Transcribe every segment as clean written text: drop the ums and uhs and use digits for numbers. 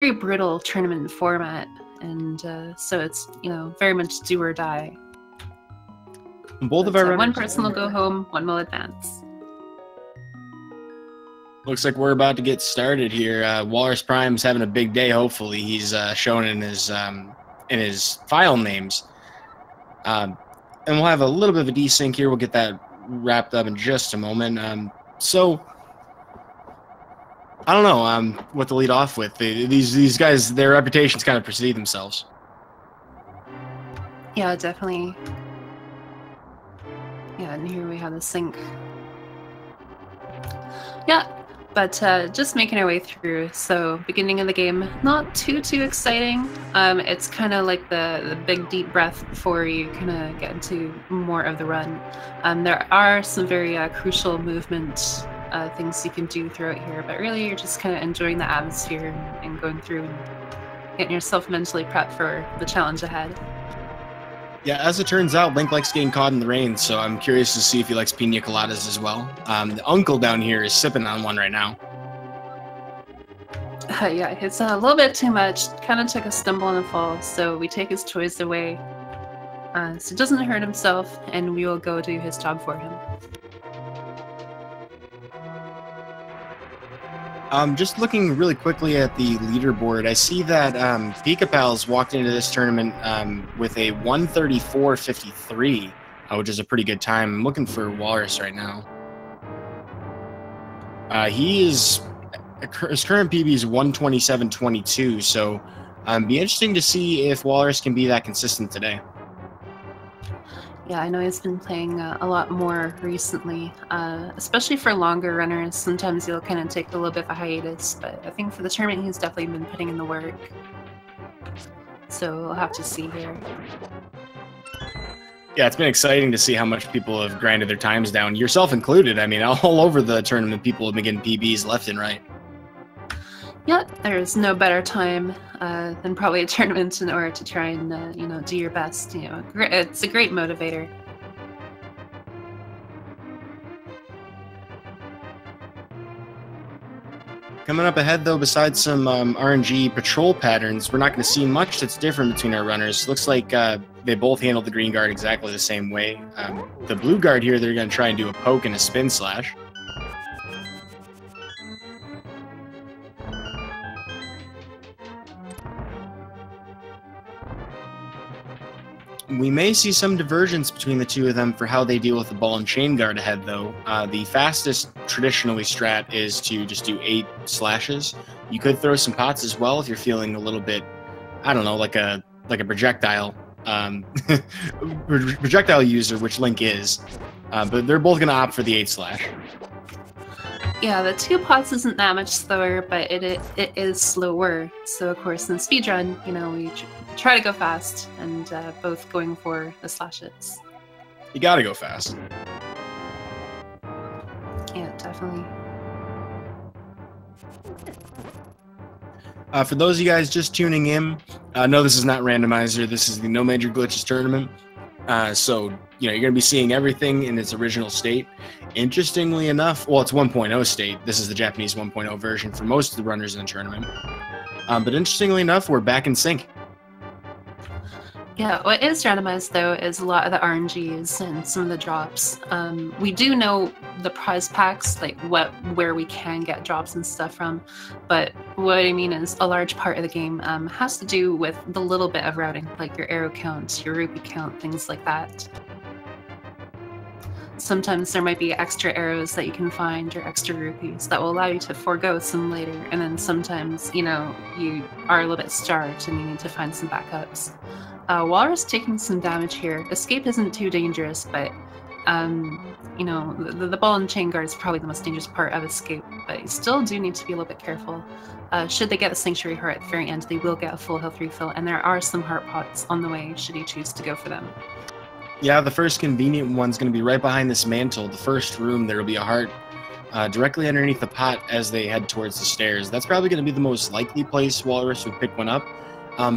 very brutal tournament format, and so it's, you know, very much do or die. Both of our runners, one person will go home, one will advance. Looks like we're about to get started here. Walrus Prime's having a big day. Hopefully, he's shown in his file names, and we'll have a little bit of a desync here. We'll get that wrapped up in just a moment. So I don't know what to lead off with. These guys, their reputations kind of precede themselves. Yeah, definitely. Yeah, and here we have the sync. Yeah, but just making our way through. So beginning of the game, not too exciting. It's kind of like the big deep breath before you kind of get into more of the run. There are some very crucial movement things you can do throughout here, but really you're just kind of enjoying the atmosphere and going through and getting yourself mentally prepped for the challenge ahead. Yeah, as it turns out, Link likes getting caught in the rain, so I'm curious to see if he likes pina coladas as well. The uncle down here is sipping on one right now. Yeah, it's a little bit too much. Kind of took a stumble and a fall, so we take his toys away. So it doesn't hurt himself, and we will go do his job for him. Just looking really quickly at the leaderboard, I see that Pikapals walked into this tournament with a 134.53, which is a pretty good time. I'm looking for Walrus right now. His current PB is 127.22, so be interesting to see if Walrus can be that consistent today. Yeah, I know he's been playing a lot more recently, especially for longer runners. Sometimes he'll kind of take a little bit of a hiatus, but I think for the tournament he's definitely been putting in the work. So we'll have to see here. Yeah, it's been exciting to see how much people have grinded their times down, yourself included. I mean, all over the tournament, people have been getting PBs left and right. Yeah, there's no better time than probably a tournament in order to try and you know, do your best. You know, it's a great motivator. Coming up ahead, though, besides some RNG patrol patterns, we're not going to see much that's different between our runners. Looks like they both handled the green guard exactly the same way. The blue guard here, they're going to try and do a poke and a spin slash. We may see some divergence between the two of them for how they deal with the ball and chain guard ahead, though. The fastest, traditionally, strat is to just do 8 slashes. You could throw some pots as well if you're feeling a little bit, I don't know, like a projectile projectile user, which Link is. But they're both going to opt for the 8 slash. Yeah, the 2 pots isn't that much slower, but it is slower. So, of course, in the speedrun, you know, we try to go fast, and both going for the slashes. You gotta go fast. Yeah, definitely. For those of you guys just tuning in, no, this is not randomizer. This is the No Major Glitches tournament. So, you know, you're going to be seeing everything in its original state. Interestingly enough, well, it's 1.0 state. This is the Japanese 1.0 version for most of the runners in the tournament. But interestingly enough, we're back in sync. Yeah, what is randomized, though, is a lot of the RNGs and some of the drops. We do know the prize packs, like where we can get drops and stuff from, but what I mean is a large part of the game has to do with the little bit of routing, like your arrow count, your rupee count, things like that. Sometimes there might be extra arrows that you can find or extra rupees that will allow you to forego some later, and then sometimes, you know, you are a little bit starved and you need to find some backups. Walrus taking some damage here. Escape isn't too dangerous, but you know, the ball and chain guard is probably the most dangerous part of escape, but you still do need to be a little bit careful. Should they get the Sanctuary Heart at the very end, they will get a full health refill, and there are some heart pots on the way should you choose to go for them. Yeah, the first convenient one's going to be right behind this mantle. The first room, there will be a heart directly underneath the pot as they head towards the stairs. That's probably going to be the most likely place Walrus would pick one up.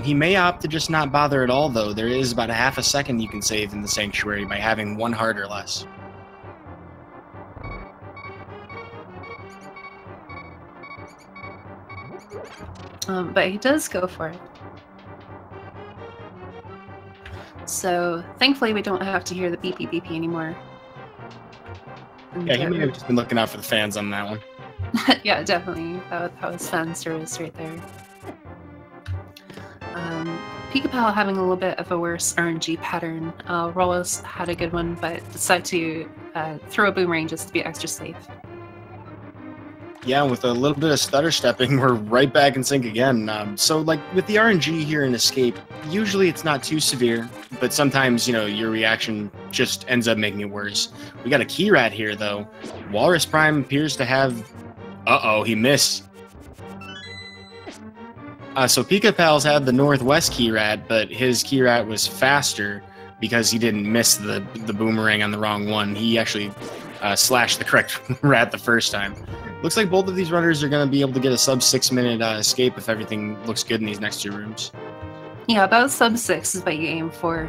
He may opt to just not bother at all, though. There is about a half a second you can save in the Sanctuary by having 1 heart or less. But he does go for it. So thankfully we don't have to hear the beepy beepy anymore. And, Yeah, he may have just been looking out for the fans on that one. yeah, definitely. That was fan service right there. Pikapal having a little bit of a worse RNG pattern. Rollos had a good one, but decided to throw a boomerang just to be extra safe. Yeah, with a little bit of stutter stepping, we're right back in sync again. So, like, with the RNG here in Escape, usually it's not too severe, but sometimes, you know, your reaction just ends up making it worse. We got a key rat here, though. Walrus Prime appears to have... Uh-oh, he missed. So Pikapals had the Northwest key rat, but his key rat was faster because he didn't miss the boomerang on the wrong one. He actually slashed the correct rat the first time. Looks like both of these runners are going to be able to get a sub 6-minute escape if everything looks good in these next 2 rooms. Yeah, about sub 6 is what you aim for.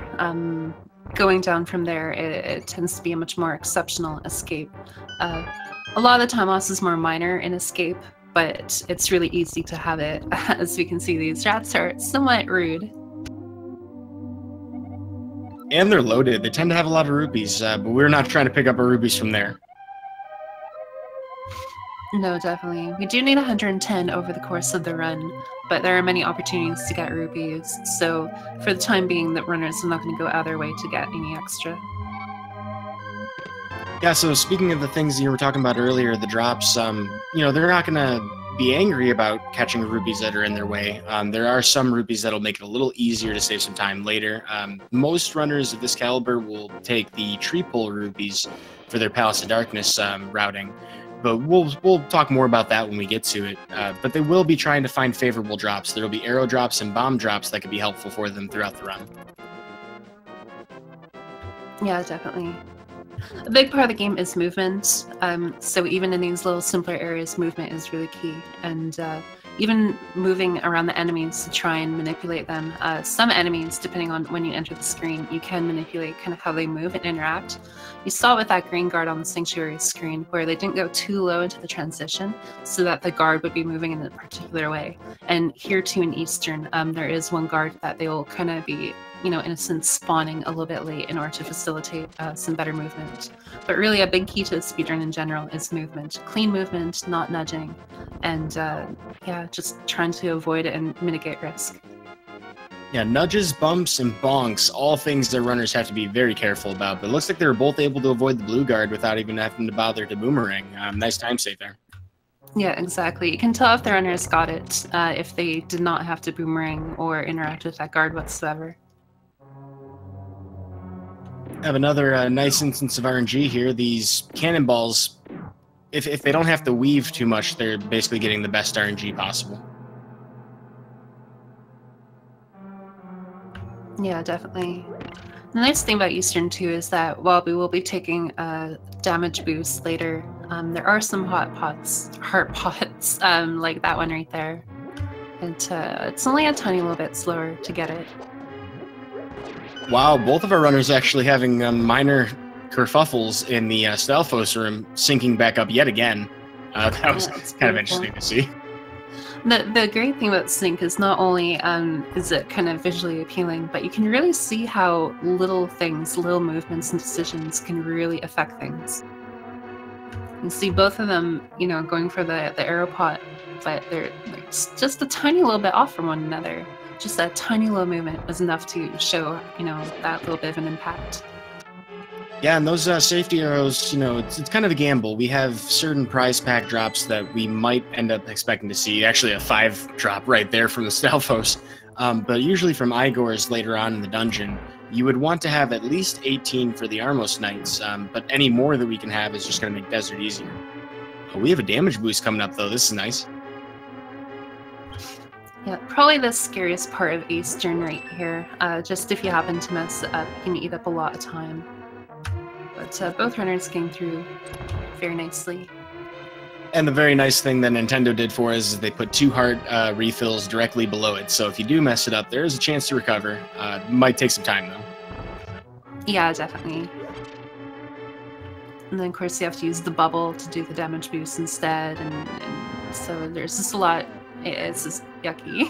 Going down from there, it tends to be a much more exceptional escape. A lot of the time, loss is more minor in escape, but it's really easy to have it. As we can see, these rats are somewhat rude. And they're loaded. They tend to have a lot of rupees, but we're not trying to pick up our rupees from there. No, definitely. We do need 110 over the course of the run, but there are many opportunities to get rupees, so for the time being, the runners are not going to go out of their way to get any extra. Yeah, so speaking of the things you were talking about earlier, the drops, you know, they're not going to be angry about catching rupees that are in their way. There are some rupees that'll make it a little easier to save some time later. Most runners of this caliber will take the tree pole rupees for their Palace of Darkness routing. But we'll talk more about that when we get to it. But they will be trying to find favorable drops. There will be arrow drops and bomb drops that could be helpful for them throughout the run. Yeah, definitely. A big part of the game is movement. So even in these little simpler areas, movement is really key. And even moving around the enemies to try and manipulate them. Some enemies, depending on when you enter the screen, you can manipulate kind of how they move and interact. You saw it with that green guard on the Sanctuary screen, where they didn't go too low into the transition so that the guard would be moving in a particular way. And here too in Eastern, there is one guard that they will kind of be, you know, in a sense, spawning a little bit late in order to facilitate some better movement. But really a big key to the speedrun in general is movement. Clean movement, not nudging, and yeah, just trying to avoid it and mitigate risk. Yeah, nudges, bumps, and bonks, all things that runners have to be very careful about. But it looks like they were both able to avoid the blue guard without even having to bother to boomerang. Nice time save there. Yeah, exactly. You can tell if the runners got it if they did not have to boomerang or interact with that guard whatsoever. I have another nice instance of RNG here. These cannonballs, if they don't have to weave too much, they're basically getting the best RNG possible. Yeah, definitely. The nice thing about Eastern too is that while we will be taking a damage boost later, there are some heart pots, like that one right there. It's only a tiny little bit slower to get it. Wow, both of our runners actually having minor kerfuffles in the Stalfos room, syncing back up yet again. That was kind of interesting to see. The great thing about Sync is not only is it kind of visually appealing, but you can really see how little things, little movements and decisions can really affect things. You see both of them, you know, going for the arrow pot, but they're just a tiny little bit off from one another. Just that tiny little movement was enough to show, you know, that little bit of an impact. Yeah, and those safety arrows, you know, it's kind of a gamble. We have certain prize pack drops that we might end up expecting to see. Actually, a 5 drop right there from the Stalfos. But usually from Igor's later on in the dungeon, you would want to have at least 18 for the Armos Knights, but any more that we can have is just going to make Desert easier. We have a damage boost coming up, though. This is nice. Yeah, probably the scariest part of Eastern right here. Just if you happen to mess it up, you can eat up a lot of time. But both runners came through very nicely. And the very nice thing that Nintendo did for us is they put 2 heart refills directly below it. So if you do mess it up, there is a chance to recover. Might take some time, though. Yeah, definitely. And then, of course, you have to use the bubble to do the damage boost instead. And so there's just a lot It's yucky.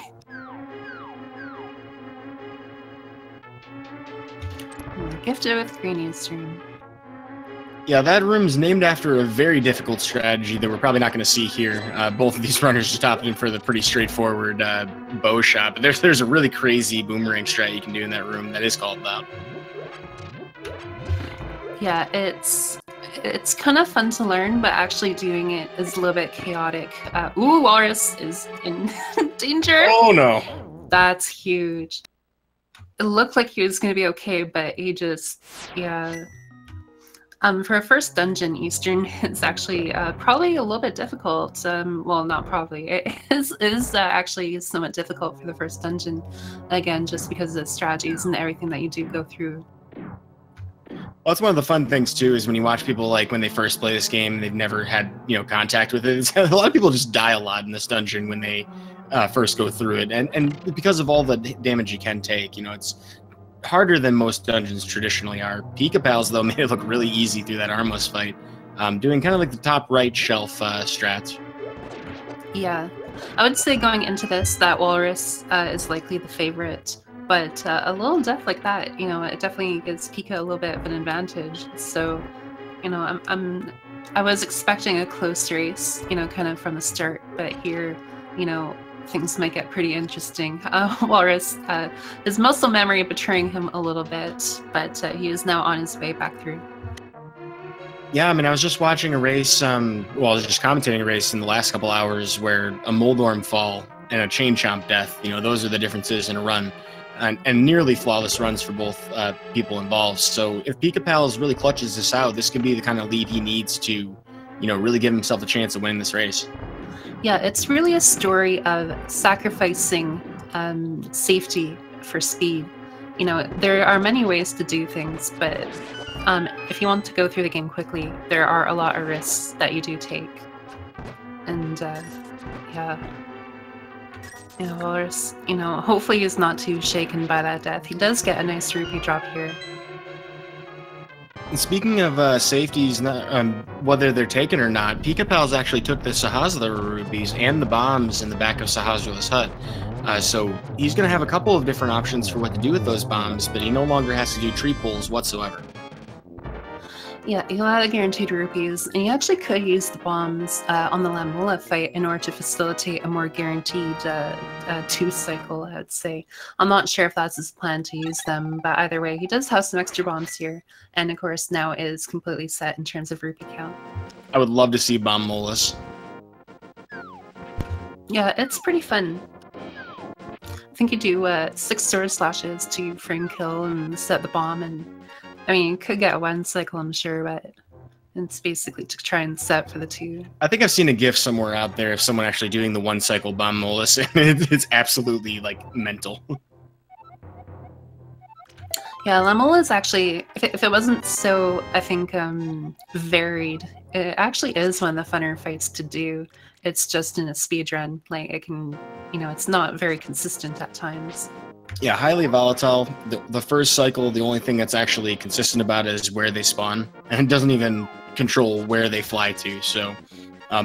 Gifted with Green Eastern. Yeah, that room's named after a very difficult strategy that we're probably not going to see here. Both of these runners just opted in for the pretty straightforward bow shot, but there's a really crazy boomerang strat you can do in that room that is called out. Yeah, it's kind of fun to learn, but actually doing it is a little bit chaotic. Ooh, Walrus is in danger. Oh no. That's huge. It looked like he was going to be okay, but he just, yeah. For a first dungeon, Eastern is actually probably a little bit difficult. Well, not probably. It is actually somewhat difficult for the first dungeon. Again, just because of the strategies and everything that you do go through. Well, that's one of the fun things too, is when you watch people like when they first play this game, they've never had contact with it. A lot of people just die a lot in this dungeon when they first go through it, and because of all the damage you can take, it's harder than most dungeons traditionally are. Pikapals, though, made it look really easy through that armless fight, doing kind of like the top right shelf strats. Yeah, I would say going into this, that Walrus is likely the favorite, but a little death like that, it definitely gives Pika a little bit of an advantage. So, I was expecting a close race, kind of from the start, but here, things might get pretty interesting. Walrus, his muscle memory betraying him a little bit, but he is now on his way back through. Yeah, I was just watching a race, I was just commentating a race in the last couple hours where a Moldorm fall and a Chain Chomp death, those are the differences in a run, and nearly flawless runs for both people involved. So if Pikapals really clutches this out, this could be the kind of lead he needs to, really give himself a chance of winning this race. Yeah, it's really a story of sacrificing safety for speed. There are many ways to do things, but if you want to go through the game quickly, there are a lot of risks that you do take. And Walrus, hopefully he's not too shaken by that death. He does get a nice rupee drop here. And speaking of safeties, whether they're taken or not, Pikapals actually took the Sahasra rupees and the bombs in the back of Sahasra's hut. So he's going to have a couple of different options for what to do with those bombs, but he no longer has to do tree pulls whatsoever. Yeah, he'll have guaranteed rupees, and you actually could use the bombs on the Lamola fight in order to facilitate a more guaranteed 2-cycle, I would say. I'm not sure if that's his plan to use them, but either way, he does have some extra bombs here, and of course now is completely set in terms of rupee count. I would love to see Bomb Molas. Yeah, it's pretty fun. I think you do 6 sword slashes to frame kill and set the bomb, and you could get 1 cycle, I'm sure, but it's basically to try and set for the 2. I think I've seen a GIF somewhere out there of someone actually doing the 1-cycle Bomb Molas, and it's absolutely, mental. Yeah, Lamola is actually, if it wasn't so, I think, varied, it actually is one of the funner fights to do. It's just in a speedrun. It can, it's not very consistent at times. Yeah, highly volatile. The first cycle, the only thing that's actually consistent about it is where they spawn, and it doesn't even control where they fly to. So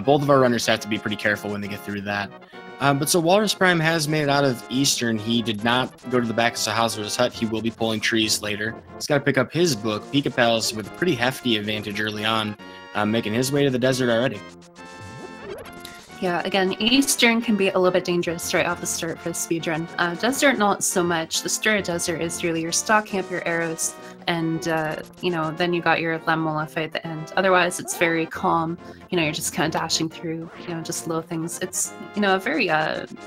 both of our runners have to be pretty careful when they get through that. But so Walrus Prime has made it out of Eastern. He did not go to the back of Sahasra's hut. He will be pulling trees later. He's got to pick up his book, Pikapals, with a pretty hefty advantage early on, making his way to the desert already. Yeah, again, Eastern can be a little bit dangerous right off the start for the speedrun. Desert, not so much. The start of Desert is really your stock camp, your arrows, and, then you got your Lamola fight at the end. Otherwise, it's very calm. You're just kind of dashing through, just little things. It's, a very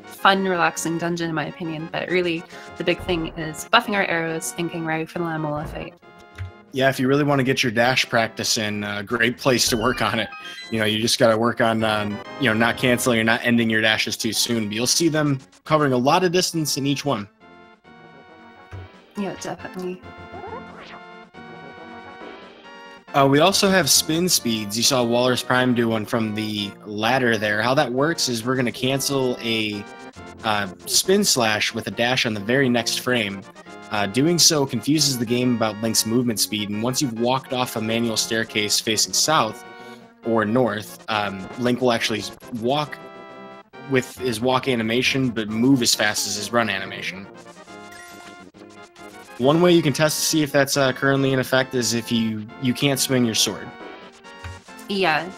fun, relaxing dungeon, in my opinion, but really the big thing is buffing our arrows and getting ready for the Lamola fight. Yeah, if you really want to get your dash practice in, a great place to work on it. You just got to work on, not canceling or not ending your dashes too soon. But you'll see them covering a lot of distance in each one. Yeah, definitely. We also have spin speeds. You saw Walrus Prime do one from the ladder there. How that works is we're going to cancel a spin slash with a dash on the very next frame. Doing so confuses the game about Link's movement speed, and once you've walked off a manual staircase facing south or north, Link will actually walk with his walk animation, but move as fast as his run animation. One way you can test to see if that's currently in effect is if you can't swing your sword. Yeah.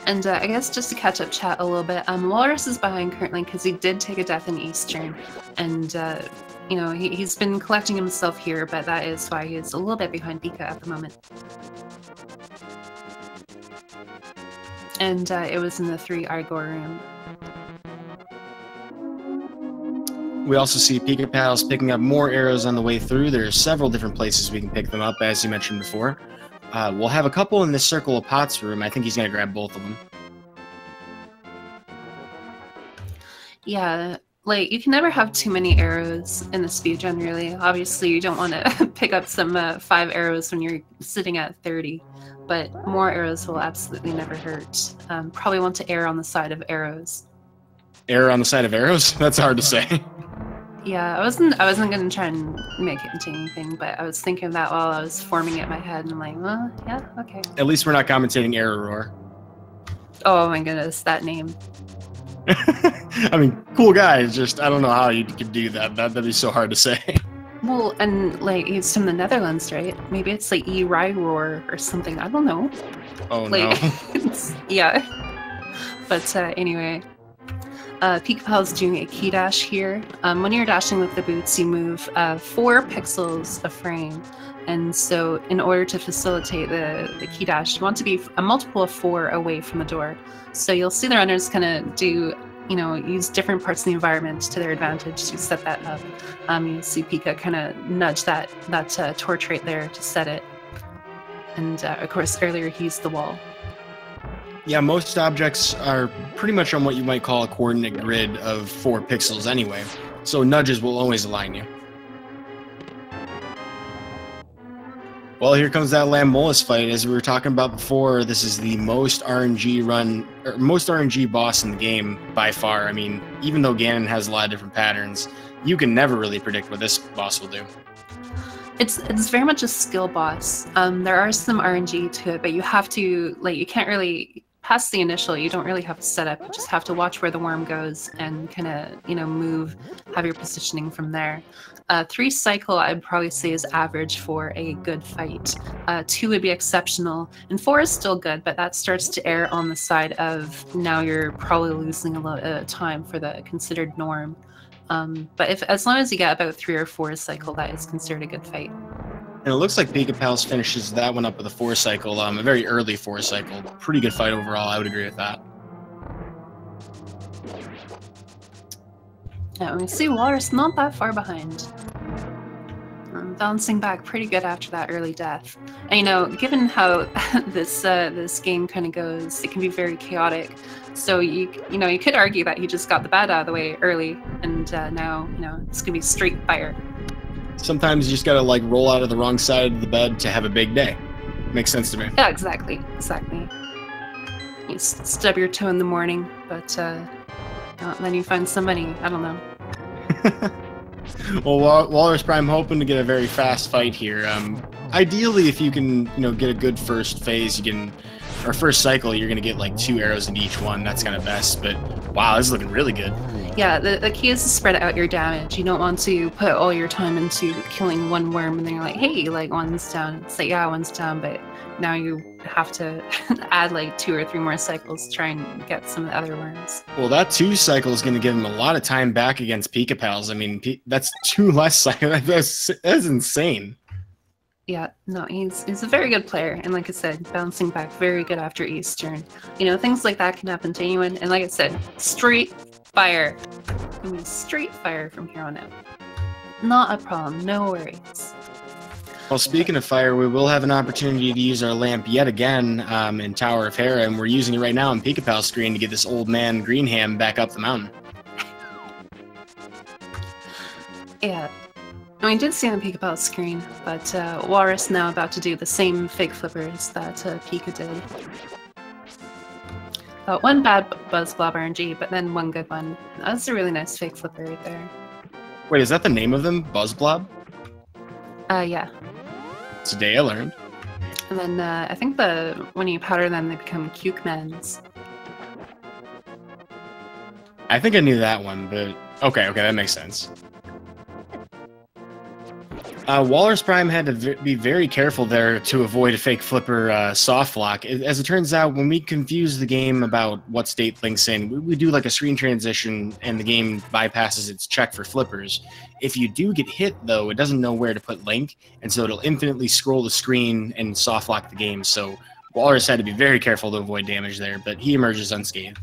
And I guess just to catch up chat a little bit, Walrus is behind currently because he did take a death in Eastern, and you know, he's been collecting himself here, but that is why he's a little bit behind Pika at the moment. And it was in the 3 Igor room. We also see Pikapals picking up more arrows on the way through. There are several different places we can pick them up, as you mentioned before. We'll have a couple in this Circle of Pots room. I think he's going to grab both of them. Yeah, like, you can never have too many arrows in the speedrun, really. Obviously, you don't want to pick up some 5 arrows when you're sitting at 30, but more arrows will absolutely never hurt. Probably want to err on the side of arrows. Error on the side of arrows? That's hard to say. Yeah, I wasn't gonna try and make it into anything, but I was thinking of that while I was forming it in my head, and I'm like, well, yeah, okay. At least we're not commentating Error Roar. Oh my goodness, that name. I mean, cool guy. It's just, I don't know how you could do that. That'd be so hard to say. Well, and like, he's from the Netherlands, right? Maybe it's like Roar or something. I don't know. Oh, like, no. Yeah. But anyway. Pikapals doing a key dash here. When you're dashing with the boots, you move 4 pixels a frame. And so in order to facilitate the key dash, you want to be a multiple of 4 away from the door. So you'll see the runners kind of do, you know, use different parts of the environment to their advantage to set that up. You see Pika kind of nudge that torch right there to set it. And of course, earlier he used the wall. Yeah, most objects are pretty much on what you might call a coordinate grid of 4 pixels anyway, so nudges will always align you. Well, here comes that Lamolus fight. As we were talking about before, this is the most RNG boss in the game by far. I mean, even though Ganon has a lot of different patterns, you can never really predict what this boss will do. It's very much a skill boss. There are some RNG to it, but you have to, like, you can't really, past the initial, you don't really have a setup. You just have to watch where the worm goes and kind of, you know, move, have your positioning from there. 3 cycle, I'd probably say, is average for a good fight. 2 would be exceptional, and 4 is still good, but that starts to err on the side of now you're probably losing a lot of time for the considered norm. But as long as you get about 3 or 4 cycle, that is considered a good fight. And it looks like Pikapals finishes that one up with a 4 cycle, a very early 4 cycle. Pretty good fight overall, I would agree with that. Yeah, we see Walrus not that far behind. Bouncing back pretty good after that early death. And, you know, given how this game kind of goes, it can be very chaotic. So you know, you could argue that he just got the bad out of the way early, and now, you know, it's gonna be straight fire. Sometimes you just gotta, like, roll out of the wrong side of the bed to have a big day. Makes sense to me. Yeah, exactly. You stub your toe in the morning, but then you find somebody, I don't know. Well, Walrus Prime hoping to get a very fast fight here. Ideally, if you can, you know, get a good first phase, or first cycle, you're gonna get like 2 arrows in each one. That's kind of best. But wow, this is looking really good. Yeah, the key is to spread out your damage. You don't want to put all your time into killing one worm and then you're like, hey, like, one's down. It's like, yeah, one's down, but now you have to add like 2 or 3 more cycles to try and get some of the other worms. Well, that 2 cycle is going to give him a lot of time back against Pikapals. I mean, that's 2 less cycles. That's insane. Yeah, no, he's a very good player, and like I said, bouncing back very good after Eastern. You know, things like that can happen to anyone, and like I said, straight fire. I mean, straight fire from here on out. Not a problem, no worries. Well, speaking of fire, we will have an opportunity to use our lamp yet again in Tower of Hera, and we're using it right now on Pikapal's screen to get this old man Greenham back up the mountain. Yeah. We did see on the Pikapals screen, but Walrus now about to do the same fake flippers that Pika did. One bad Buzz Blob RNG, but then one good one. That was a really nice fake flipper right there. Wait, is that the name of them? Buzz Blob? Yeah. Today I learned. And then I think when you powder them, they become Cukemans. I think I knew that one, but okay, that makes sense. Walrus Prime had to be very careful there to avoid a fake flipper soft lock. As it turns out, when we confuse the game about what state links in, we do like a screen transition and the game bypasses its check for flippers. If you do get hit, though, it doesn't know where to put link, and so it'll infinitely scroll the screen and soft lock the game. So Walrus had to be very careful to avoid damage there, but he emerges unscathed.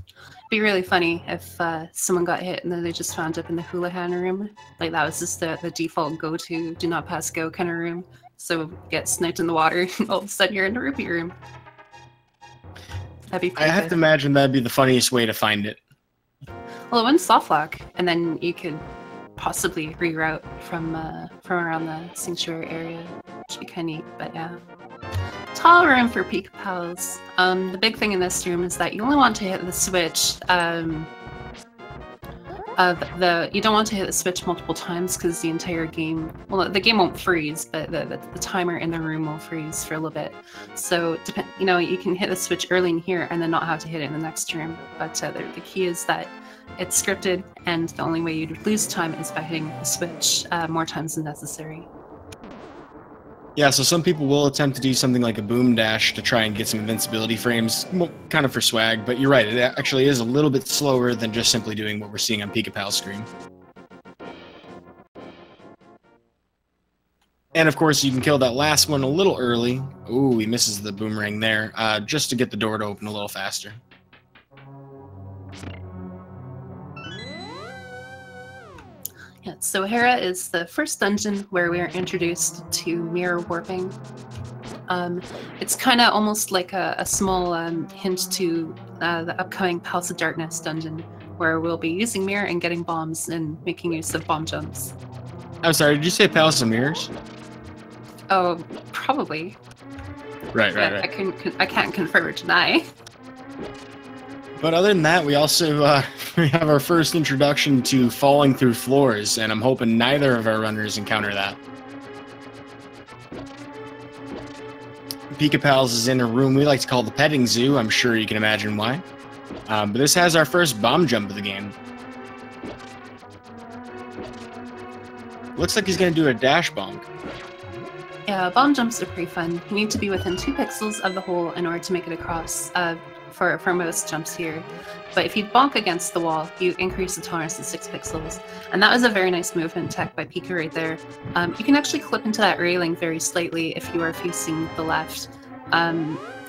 Be really funny if someone got hit and then they just found up in the houlihan room. Like that was just the default go-to do not pass go kind of room. So get sniped in the water and all of a sudden you're in the rupee room. That'd be pretty I have to imagine that'd be the funniest way to find it. Well, it went soft lock, and then you could possibly reroute from around the sanctuary area, which would be kind of neat, but yeah. Tall room for Pikapals. The big thing in this room is that you only want to hit the switch. You don't want to hit the switch multiple times because the entire game, well, the game won't freeze, but the timer in the room will freeze for a little bit. So you can hit the switch early in here and then not have to hit it in the next room. But the key is that it's scripted, and the only way you'd lose time is by hitting the switch more times than necessary. Yeah, so some people will attempt to do something like a boom dash to try and get some invincibility frames, kind of for swag, but you're right, it actually is a little bit slower than just simply doing what we're seeing on Pikapal's screen. And of course, you can kill that last one a little early. Ooh, he misses the boomerang there, just to get the door to open a little faster. Yeah, so Hera is the first dungeon where we are introduced to mirror warping. It's kind of almost like a small hint to the upcoming Palace of Darkness dungeon, where we'll be using mirror and getting bombs and making use of bomb jumps. I'm sorry, did you say Palace of Mirrors? Oh, probably. Right. I can't confirm or deny. But other than that, we also we have our first introduction to falling through floors, and I'm hoping neither of our runners encounter that. Pikapals is in a room we like to call the petting zoo. I'm sure you can imagine why. But this has our first bomb jump of the game. Looks like he's going to do a dash bonk. Yeah, bomb jumps are pretty fun. You need to be within 2 pixels of the hole in order to make it across. For most jumps here, but if you bonk against the wall, you increase the tolerance to 6 pixels, and that was a very nice movement tech by Pika right there. You can actually clip into that railing very slightly if you are facing the left.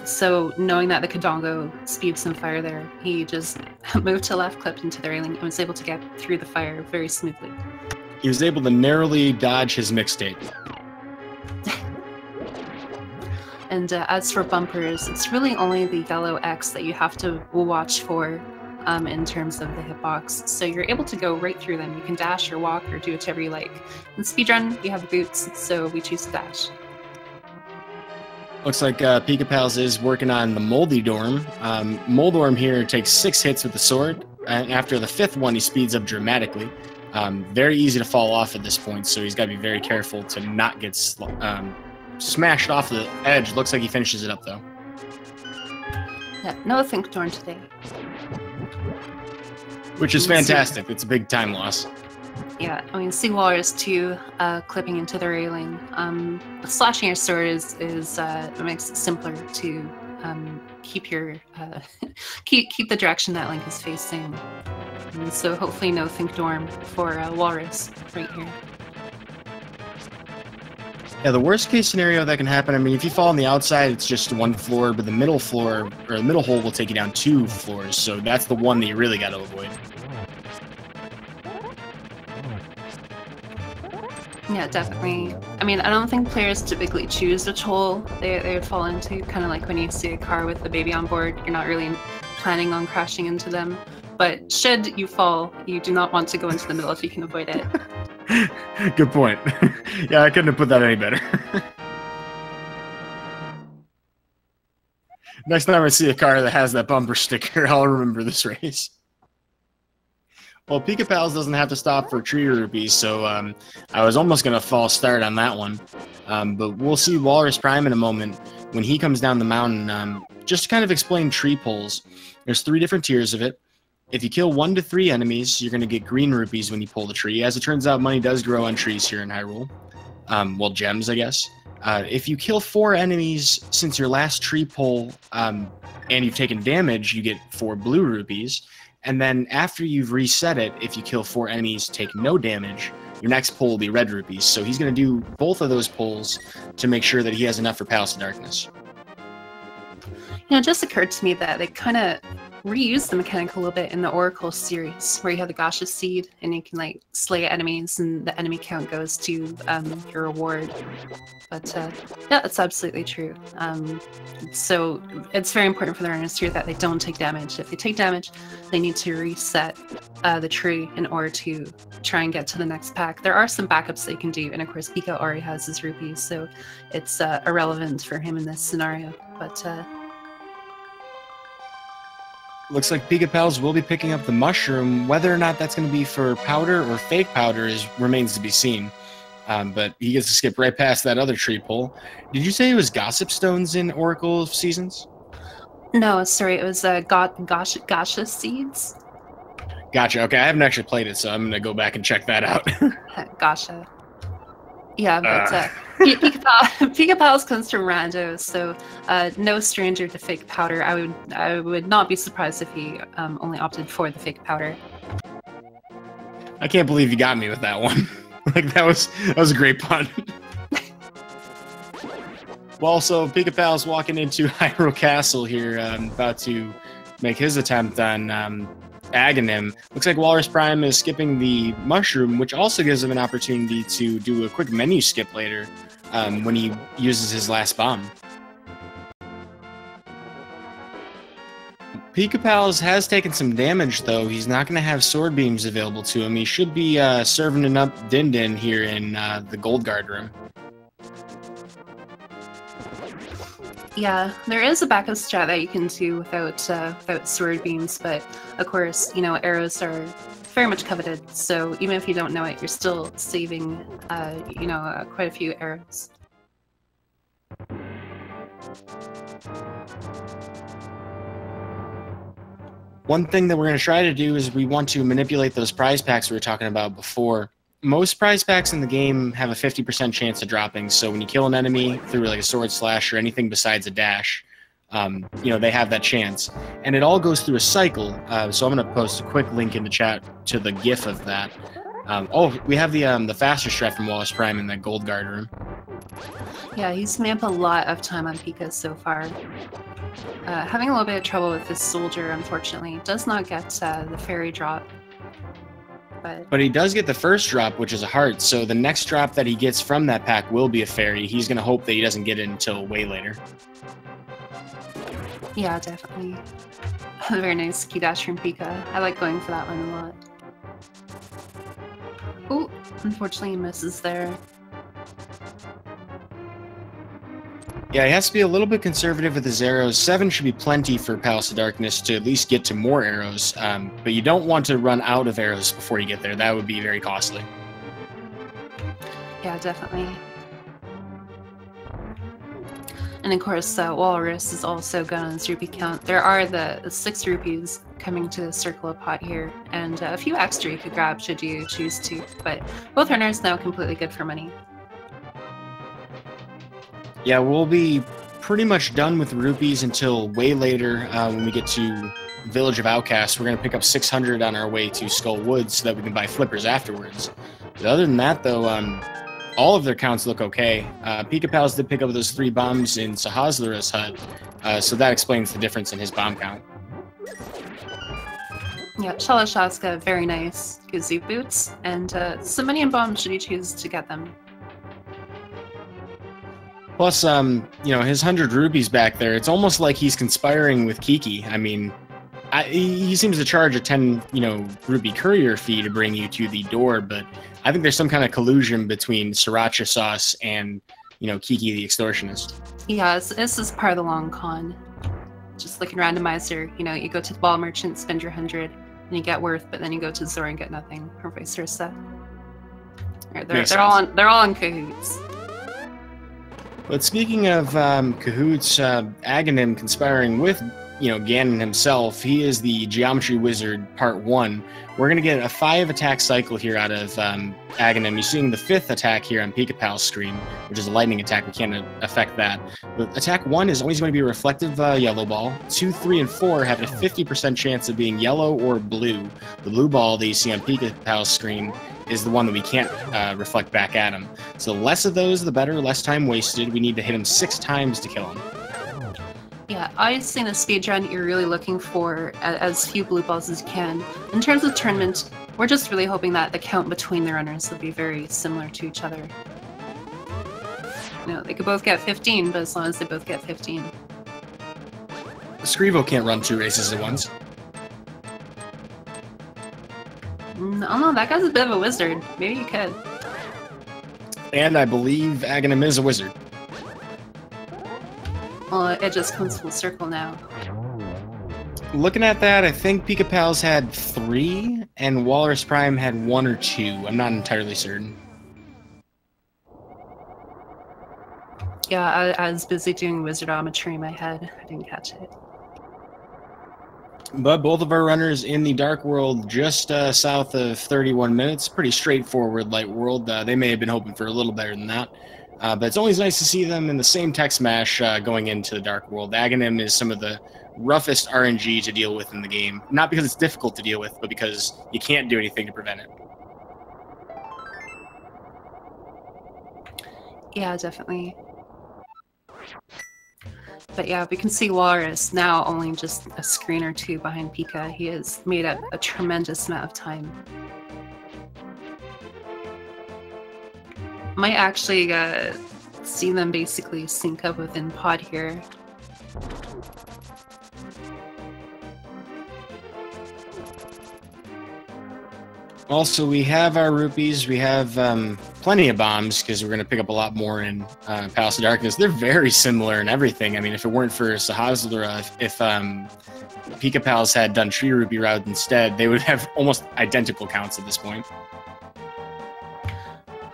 So knowing that the Kadongo speeds some fire there, he just moved to left, clipped into the railing, and was able to get through the fire very smoothly. He was able to narrowly dodge his mixtape. And as for bumpers, it's really only the yellow X that you have to watch for in terms of the hitbox. So you're able to go right through them. You can dash or walk or do whatever you like. In speedrun, you have boots, so we choose to dash. Looks like Pikapals is working on the Moldy Dorm. Moldorm here takes 6 hits with the sword, and after the 5th one, he speeds up dramatically. Very easy to fall off at this point, so he's got to be very careful to not get smashed off the edge. Looks like he finishes it up, though. Yeah, no Think Dorn today. Which is fantastic. It's a big time loss. Yeah, I mean, see Walrus 2 clipping into the railing. Slashing your sword it makes it simpler to keep your keep the direction that Link is facing. And so hopefully no Think Dorm for Walrus right here. Yeah, the worst case scenario that can happen, I mean, if you fall on the outside, it's just 1 floor, but the middle floor, or the middle hole will take you down 2 floors, so that's the one that you really got to avoid. Yeah, definitely. I mean, I don't think players typically choose which hole they fall into, kind of like when you see a car with a baby on board, you're not really planning on crashing into them. But should you fall, you do not want to go into the middle if you can avoid it. Good point. Yeah, I couldn't have put that any better. Next time I see a car that has that bumper sticker, I'll remember this race. Well, Pikapals doesn't have to stop for tree rupees, so I was almost going to false start on that one. But we'll see Walrus Prime in a moment when he comes down the mountain. Just to kind of explain tree pulls, there's 3 different tiers of it. If you kill 1 to 3 enemies, you're going to get green rupees when you pull the tree. As it turns out, money does grow on trees here in Hyrule. Well, gems, I guess. If you kill 4 enemies since your last tree pull and you've taken damage, you get 4 blue rupees. And then after you've reset it, if you kill 4 enemies, take no damage, your next pull will be red rupees. So he's going to do both of those pulls to make sure that he has enough for Palace of Darkness. You know, it just occurred to me that they kind of reused the mechanic a little bit in the Oracle series, where you have the Gacha Seed, and you can like slay enemies, and the enemy count goes to your reward. But yeah, that's absolutely true. So it's very important for the runners here that they don't take damage. If they take damage, they need to reset the tree in order to try and get to the next pack. There are some backups they can do, and of course Pika already has his rupees, so it's irrelevant for him in this scenario. But looks like Pikapals will be picking up the mushroom. Whether or not that's going to be for powder or fake powder remains to be seen. But he gets to skip right past that other tree pull. Did you say it was Gossip Stones in Oracle Seasons? No, sorry, it was Gacha Seeds. Gotcha. Okay, I haven't actually played it, so I'm going to go back and check that out. Gotcha. Yeah, but Pikapals comes from Rando, so no stranger to fake powder. I would not be surprised if he only opted for the fake powder. I can't believe you got me with that one. Like that was a great pun. Well, so Pikapals walking into Hyrule Castle here, about to make his attempt on Aghanim. Looks like Walrus Prime is skipping the mushroom, which also gives him an opportunity to do a quick menu skip later when he uses his last bomb. Pikapals has taken some damage, though. He's not going to have sword beams available to him. He should be serving up Din Din here in the Gold Guard room. Yeah, there is a backup strat that you can do without sword beams, but of course, you know, arrows are very much coveted. So even if you don't know it, you're still saving, you know, quite a few arrows. One thing that we're going to try to do is we want to manipulate those prize packs we were talking about before. Most prize packs in the game have a 50% chance of dropping, so when you kill an enemy through like a sword slash or anything besides a dash, you know, they have that chance. And it all goes through a cycle, so I'm going to post a quick link in the chat to the GIF of that. Oh, we have the faster strat from Walrus Prime in that Gold Guard room. Yeah, he's made up a lot of time on Pika so far. Having a little bit of trouble with this soldier, unfortunately. Does not get the fairy drop. But he does get the first drop, which is a heart, so the next drop that he gets from that pack will be a fairy. He's going to hope that he doesn't get it until way later. Yeah, definitely. A very nice key dash from Pika. I like going for that one a lot. Oh, unfortunately he misses there. Yeah, he has to be a little bit conservative with his arrows. 7 should be plenty for Palace of Darkness to at least get to more arrows, but you don't want to run out of arrows before you get there. That would be very costly. Yeah, definitely. And of course, Walrus is also got on his rupee count. There are the 6 rupees coming to the Circle of Pot here, and a few extra you could grab should you choose to, but both runners now completely good for money. Yeah, we'll be pretty much done with rupees until way later when we get to Village of Outcasts. We're going to pick up 600 on our way to Skull Woods so that we can buy flippers afterwards. But other than that, though, all of their counts look okay. Pikapals did pick up those 3 bombs in Sahasrara's hut, so that explains the difference in his bomb count. Yeah, Shalashaska, very nice. Kazoo boots, and some money and bombs should you choose to get them. Plus, you know, his 100 rupees back there, it's almost like he's conspiring with Kiki. I mean, he seems to charge a 10, you know, rupee courier fee to bring you to the door, but I think there's some kind of collusion between Sriracha Sauce and, you know, Kiki the Extortionist. Yeah, this is part of the long con. Just like in Randomizer, you know, you go to the ball merchant, spend your 100, and you get worth, but then you go to Zora and get nothing, or vice versa. They're all in cahoots. But speaking of cahoots, Aghanim conspiring with Ganon himself, he is the Geometry Wizard Part 1. We're going to get a 5 attack cycle here out of Aghanim. You're seeing the 5th attack here on Pikapal's screen, which is a lightning attack. We can't affect that. But attack 1 is always going to be a reflective yellow ball. 2, 3, and 4 have a 50% chance of being yellow or blue. The blue ball that you see on Pikapal's screen is the one that we can't reflect back at him. So the less of those, the better, less time wasted. We need to hit him 6 times to kill him. Yeah, obviously in a speedrun, you're really looking for as few blue balls as you can. In terms of tournament, we're just really hoping that the count between the runners will be very similar to each other. They could both get 15, but as long as they both get 15. Scrivo can't run 2 races at once. No, that guy's a bit of a wizard. Maybe you could. And I believe Aghanim is a wizard. Well, it just comes full circle now. Looking at that, I think Pikapals had 3, and Walrus Prime had 1 or 2. I'm not entirely certain. Yeah, I was busy doing wizardometry in my head. I didn't catch it. But both of our runners in the Dark World, just south of 31 minutes. Pretty straightforward Light World. They may have been hoping for a little better than that. But it's always nice to see them in the same tech smash going into the Dark World. Aghanim is some of the roughest RNG to deal with in the game. Not because it's difficult to deal with, but because you can't do anything to prevent it. Yeah, definitely. But yeah, we can see Walrus now only just a screen or 2 behind Pika. He has made up a tremendous amount of time. Might actually see them basically sync up within pod here. Also, we have our rupees. We have plenty of bombs because we're going to pick up a lot more in Palace of Darkness. They're very similar in everything. I mean, if it weren't for Sahasura, if Pikapals had done Tree Rupee route instead, they would have almost identical counts at this point.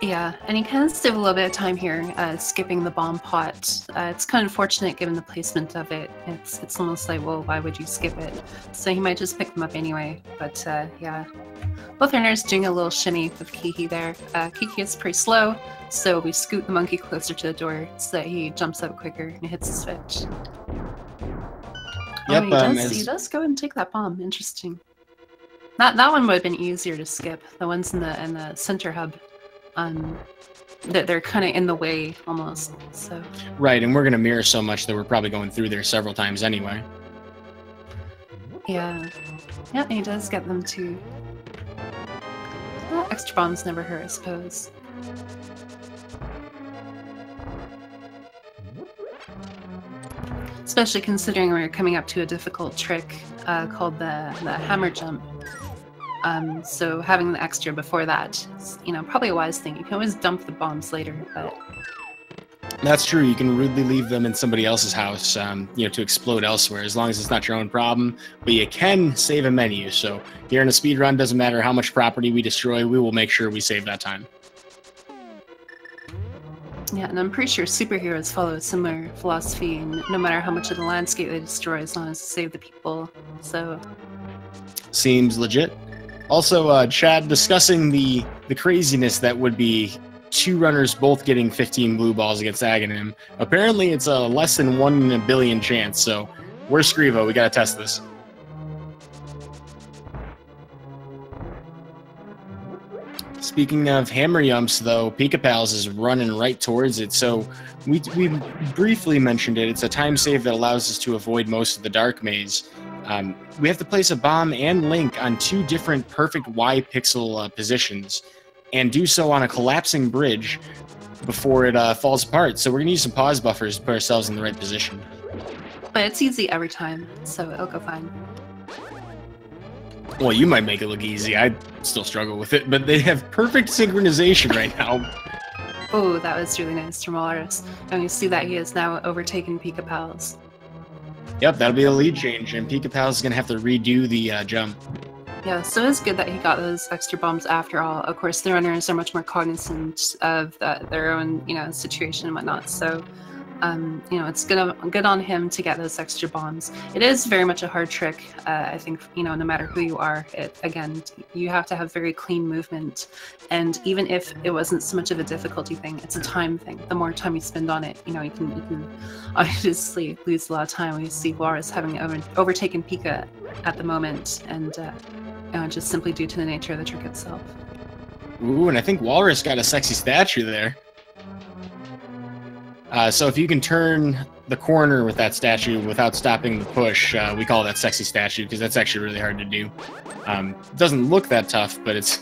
Yeah, and he can save a little bit of time here, skipping the bomb pot. It's kind of unfortunate given the placement of it. It's almost like, well, why would you skip it? So he might just pick them up anyway. But yeah, both runners doing a little shimmy with Kiki there. Kiki is pretty slow, so we scoot the monkey closer to the door so that he jumps out quicker and hits the switch. Yep, he does go and take that bomb. Interesting. That one would have been easier to skip. The ones in the center hub. They're kind of in the way almost. So right, and we're going to mirror so much that we're probably going through there several times anyway. Yeah, he does get them too. Well, extra bombs never hurt, I suppose. Especially considering we're coming up to a difficult trick called the hammer jump. So having the extra before that is, probably a wise thing. You can always dump the bombs later, but... That's true. You can rudely leave them in somebody else's house, to explode elsewhere, as long as it's not your own problem. But you can save a menu. So here in a speed run, doesn't matter how much property we destroy, we will make sure we save that time. Yeah, and I'm pretty sure superheroes follow a similar philosophy, and no matter how much of the landscape they destroy, as long as they save the people. So... Seems legit. Also, Chad, discussing the craziness that would be 2 runners both getting 15 blue balls against Aghanim. Apparently, it's a less than 1 in a billion chance, so we're Scrivo. We gotta test this. Speaking of hammer yumps, though, Pikapals is running right towards it, so we briefly mentioned it. It's a time save that allows us to avoid most of the dark maze. We have to place a bomb and link on 2 different perfect Y pixel positions, and do so on a collapsing bridge before it falls apart. So we're gonna use some pause buffers to put ourselves in the right position. But it's easy every time, so it'll go fine. Well, you might make it look easy. I still struggle with it, but they have perfect synchronization right now. Oh, that was really nice from Walrus. And you see that he has now overtaken Pikapals. Yep, that'll be a lead change, and Pikapals is going to have to redo the jump. Yeah, so it's good that he got those extra bombs after all. Of course, the runners are much more cognizant of their own, situation and whatnot, so You know, it's good on him to get those extra bombs. It is very much a hard trick. I think, you know, no matter who you are, again, you have to have very clean movement. And even if it wasn't so much of a difficulty thing, it's a time thing. The more time you spend on it, you know, you can obviously lose a lot of time. We see Walrus having overtaken Pika at the moment, and you know, just simply due to the nature of the trick itself. Ooh, and I think Walrus got a sexy statue there. So if you can turn the corner with that statue without stopping the push, we call that sexy statue, because that's actually really hard to do. It doesn't look that tough, but it's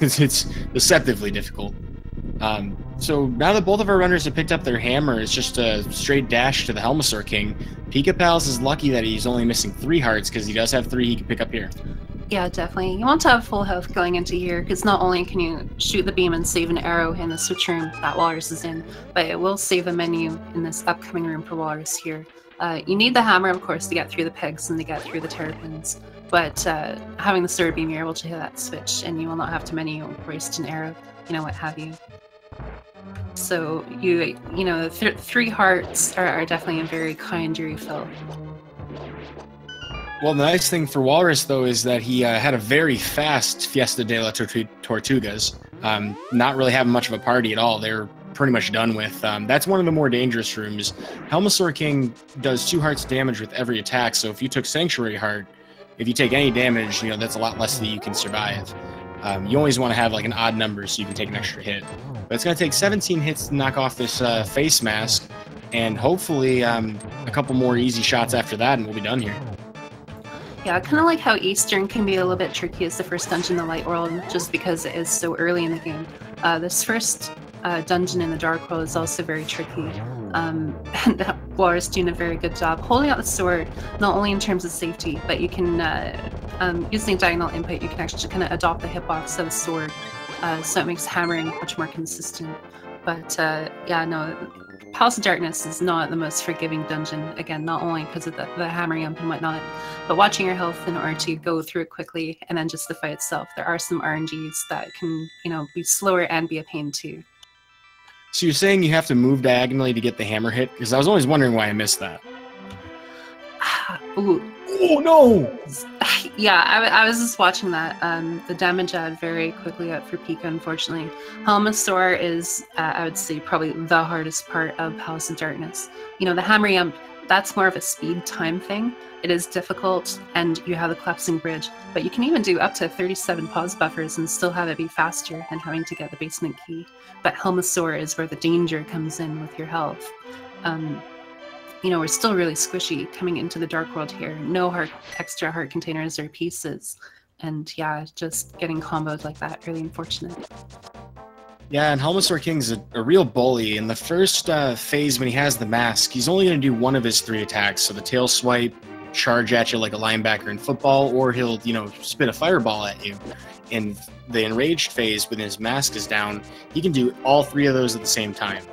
deceptively difficult. So now that both of our runners have picked up their hammer, it's just a straight dash to the Helmasaur King. Pikapals is lucky that he's only missing 3 hearts, because he does have 3 he can pick up here. Yeah, definitely. You want to have full health going into here, because not only can you shoot the beam and save an arrow in the switch room that Walrus is in, but it will save a menu in this upcoming room for Walrus here. You need the hammer, of course, to get through the pegs and to get through the terrapins, but having the sword beam, you're able to hit that switch, and you will not have to menu waste an arrow, you know, what have you. So you know, 3 hearts are definitely a very kind refill. Well, the nice thing for Walrus, though, is that he had a very fast Fiesta de la Tortugas. Not really having much of a party at all. They're pretty much done with. That's one of the more dangerous rooms. Helmasaur King does 2 hearts damage with every attack, so if you took Sanctuary Heart, if you take any damage, you know, that's a lot less that you can survive. You always want to have like an odd number so you can take an extra hit. But it's going to take 17 hits to knock off this face mask, and hopefully a couple more easy shots after that, and we'll be done here. Yeah, I kind of like how Eastern can be a little bit tricky as the first dungeon in the Light World, just because it is so early in the game. This first dungeon in the Dark World is also very tricky. And Walrus doing a very good job holding out the sword, not only in terms of safety, but you can, using diagonal input, you can actually kind of adopt the hitbox of the sword, so it makes hammering much more consistent. But yeah, no, Palace of Darkness is not the most forgiving dungeon, again, not only because of the hammering up and whatnot, but watching your health in order to go through it quickly, and then just the fight itself. There are some RNGs that can, you know, be slower and be a pain too. So you're saying you have to move diagonally to get the hammer hit? Because I was always wondering why I missed that. Ooh. Oh no! Yeah, I was just watching that. The damage add very quickly up for Pika, unfortunately. Helmasaur is, I would say, probably the hardest part of Palace of Darkness. You know, the hammer jump, that's more of a speed time thing. It is difficult, and you have the collapsing bridge, but you can even do up to 37 pause buffers and still have it be faster than having to get the basement key. But Helmasaur is where the danger comes in with your health. You know, we're still really squishy coming into the Dark World here. No extra heart containers or pieces. And yeah, just getting comboed like that, really unfortunate. Yeah, and Helmasaur King's a real bully. In the first phase, when he has the mask, he's only going to do one of his 3 attacks. So the tail swipe, charge at you like a linebacker in football, or he'll, you know, spit a fireball at you. In the enraged phase, when his mask is down, he can do all 3 of those at the same time.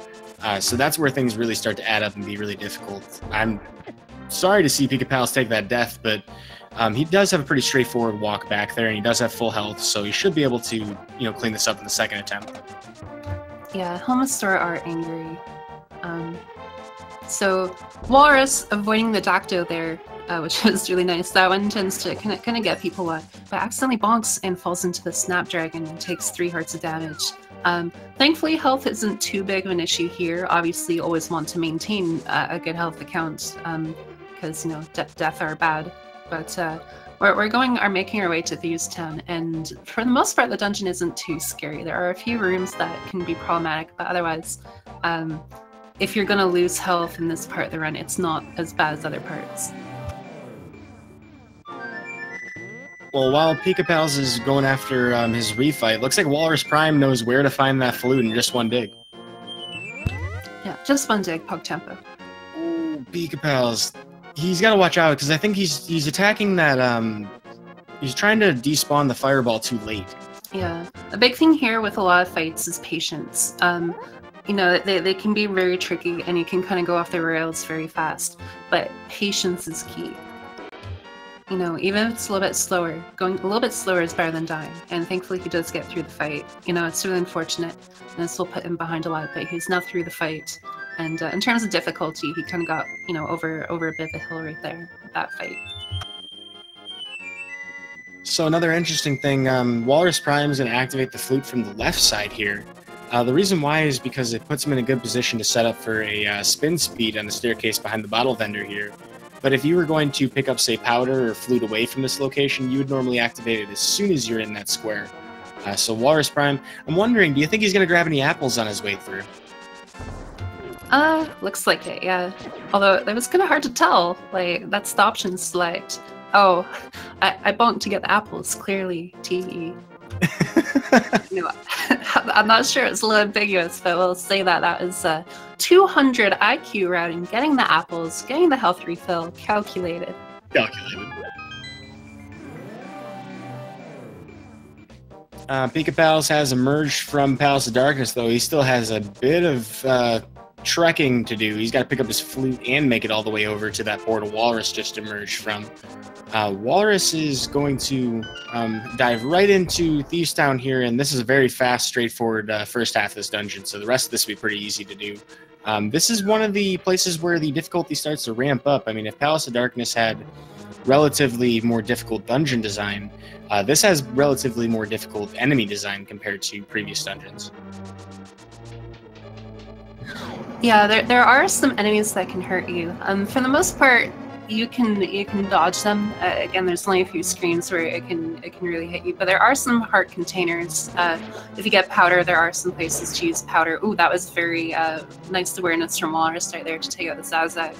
So that's where things really start to add up and be really difficult. I'm sorry to see Pikapals take that death, but he does have a pretty straightforward walk back there, and he does have full health, so he should be able to, you know, clean this up in the second attempt. Yeah, Helmasaur are angry. So Walrus avoiding the Dacto there, which was really nice. That one tends to kind of get people, but accidentally bonks and falls into the Snapdragon and takes 3 hearts of damage. Thankfully, health isn't too big of an issue here. Obviously, you always want to maintain a good health account, because, you know, death are bad. But we're making our way to Thieves Town, and for the most part, the dungeon isn't too scary. There are a few rooms that can be problematic, but otherwise, if you're going to lose health in this part of the run, it's not as bad as other parts. Well, while Pikapals is going after his refight, looks like Walrus Prime knows where to find that flute in just one dig. Yeah, just one dig, Pug Tempo. Ooh, Pikapals. He's got to watch out, because I think he's attacking that, he's trying to despawn the fireball too late. Yeah, a big thing here with a lot of fights is patience. You know, they can be very tricky, and you can kind of go off the rails very fast, but patience is key. You know, even if it's a little bit slower, going a little bit slower is better than dying, and thankfully he does get through the fight. You know, it's really unfortunate, and this will put him behind a lot, but he's now through the fight, And in terms of difficulty, he kind of got, you know, over a bit of a hill right there with that fight. So another interesting thing, Walrus Prime is going to activate the flute from the left side here. The reason why is because it puts him in a good position to set up for a spin speed on the staircase behind the bottle vendor here. But if you were going to pick up, say, powder or flute away from this location, you would normally activate it as soon as you're in that square. So Walrus Prime, I'm wondering, do you think he's going to grab any apples on his way through? Looks like it, yeah. Although it was kind of hard to tell. Like, that's the option select. Oh, I bonked to get the apples, clearly, TE. No, I'm not sure, it's a little ambiguous, but we'll say that that was 200 IQ routing, getting the apples, getting the health refill, calculated. Pikapals has emerged from Palace of Darkness, though. He still has a bit of trekking to do. He's got to pick up his flute and make it all the way over to that portal Walrus just emerged from. Walrus is going to dive right into Thieves Town here, and this is a very fast, straightforward first half of this dungeon, so the rest of this will be pretty easy to do. This is one of the places where the difficulty starts to ramp up. I mean, if Palace of Darkness had relatively more difficult dungeon design, this has relatively more difficult enemy design compared to previous dungeons. Yeah, there are some enemies that can hurt you. For the most part, you can dodge them. Again, there's only a few screens where it can really hit you, but there are some heart containers. If you get powder, there are some places to use powder. Ooh, that was very nice awareness from Walrus right there to take out the Zazak.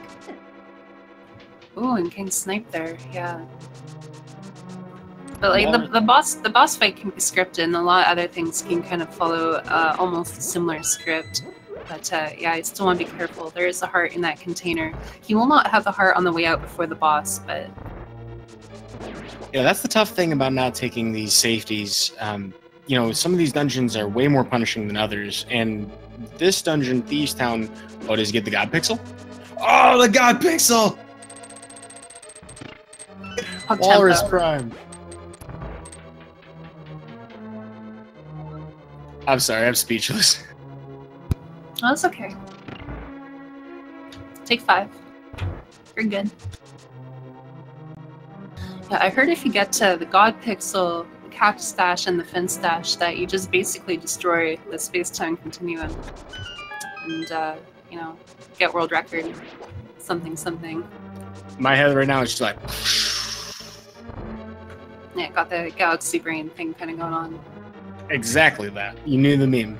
Ooh, and King Snipe there, yeah. But like the boss fight can be scripted, and a lot of other things can kind of follow almost a similar script. But yeah, you still want to be careful. There is a heart in that container. He will not have the heart on the way out before the boss, but... Yeah, that's the tough thing about not taking these safeties. You know, some of these dungeons are way more punishing than others, and this dungeon, Thieves Town... Oh, does he get the God Pixel? Oh, the God Pixel! Walrus Prime. I'm sorry, I'm speechless. Oh, that's okay. Take 5. You're good. Yeah, I heard if you get to the God Pixel, the Cactus Stash, and the Fin Stash, that you just basically destroy the space-time continuum. And, you know, get world record. Something, something. My head right now is just like... Yeah, got the galaxy brain thing kind of going on. Exactly that. You knew the meme.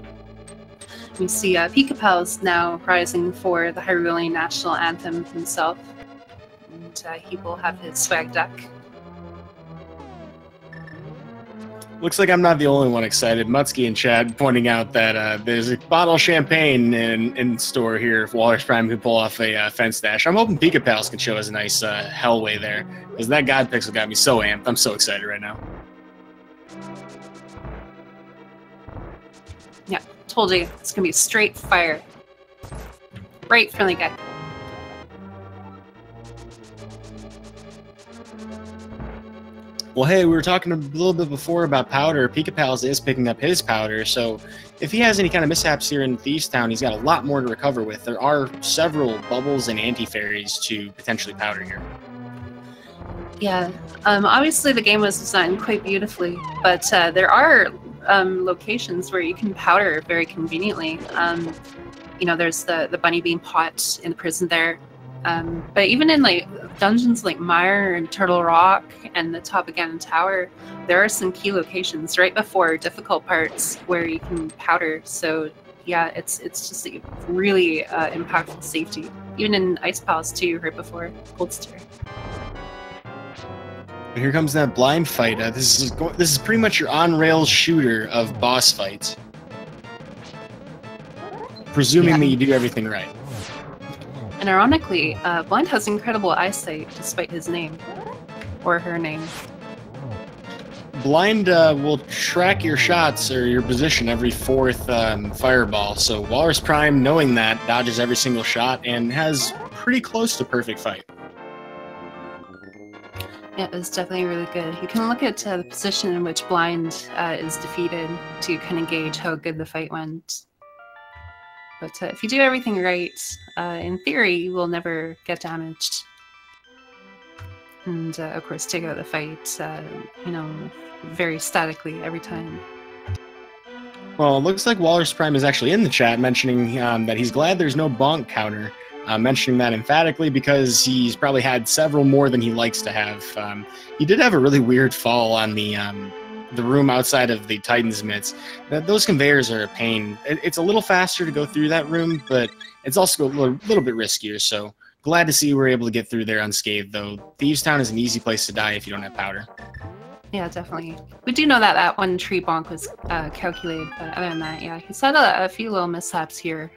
We see Pikapals now rising for the Hyrulean national anthem himself. And he will have his swag deck. Looks like I'm not the only one excited. Mutsky and Chad pointing out that there's a bottle of champagne in store here if Walrus Prime can pull off a fence dash. I'm hoping Pikapals can show us a nice hellway there, because that God Pixel got me so amped. I'm so excited right now. Yeah, told you, it's gonna be straight fire. Right from the get-go. Well, hey, we were talking a little bit before about powder. Pikapals is picking up his powder, so if he has any kind of mishaps here in Thieves Town, he's got a lot more to recover with. There are several bubbles and anti-fairies to potentially powder here. Yeah, obviously the game was designed quite beautifully, but there are locations where you can powder very conveniently. You know, there's the bunny bean pot in the prison there. But even in like dungeons like Mire and Turtle Rock and the Top of Ganon Tower, there are some key locations right before difficult parts where you can powder. So yeah, it's just a really impactful safety. Even in Ice Palace too, right before Goldster. Here comes that blind fight. This is pretty much your on-rails shooter of boss fights. Presuming that you do everything right. And ironically, Blind has incredible eyesight despite his name. Or her name. Blind will track your shots or your position every 4th fireball, so Walrus Prime, knowing that, dodges every single shot and has pretty close to perfect fight. Yeah, it was definitely really good. You can look at the position in which Blind is defeated to kind of gauge how good the fight went. But if you do everything right, in theory, you will never get damaged. And of course, take out the fight, you know, very statically every time. Well, it looks like Walrus Prime is actually in the chat mentioning that he's glad there's no bonk counter. Mentioning that emphatically because he's probably had several more than he likes to have. He did have a really weird fall on the room outside of the Titan's mitts. Those conveyors are a pain. It's a little faster to go through that room, but it's also a little bit riskier. So glad to see we're able to get through there unscathed, though. Thieves Town is an easy place to die if you don't have powder. Yeah, definitely. We do know that that one tree bonk was calculated, but other than that, yeah, he's had a few little mishaps here.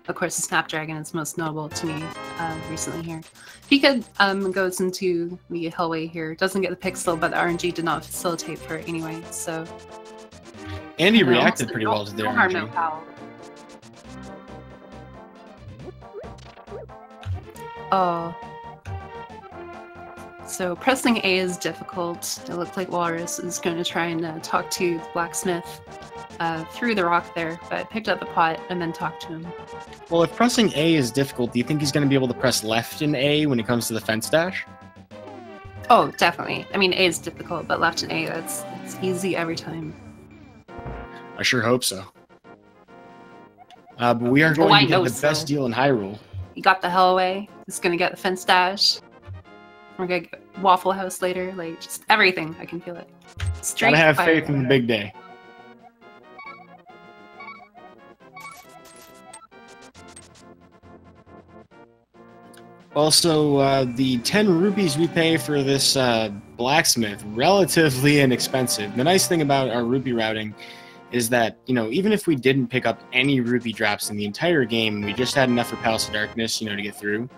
Of course, the Snapdragon is most notable to me recently here. Pika goes into the hallway here, doesn't get the pixel, but the RNG did not facilitate for it anyway, so... And he reacted pretty well to the RNG. No foul. Oh. So pressing A is difficult. It looks like Walrus is going to try and talk to the blacksmith through the rock there, but picked up the pot and then talked to him. Well, if pressing A is difficult, do you think he's going to be able to press left in A when it comes to the fence dash? Oh, definitely. I mean, A is difficult, but left in A, it's easy every time. I sure hope so. But we are going to get the best deal in Hyrule. He got the hallway. He's going to get the fence dash. We're going to get Waffle House later. Like, just everything. I can feel it. Straight Gotta have fire. faith in the big day. Also, the 10 rupees we pay for this blacksmith, relatively inexpensive. The nice thing about our rupee routing is that, you know, even if we didn't pick up any rupee drops in the entire game, we just had enough for Palace of Darkness, you know, to get through.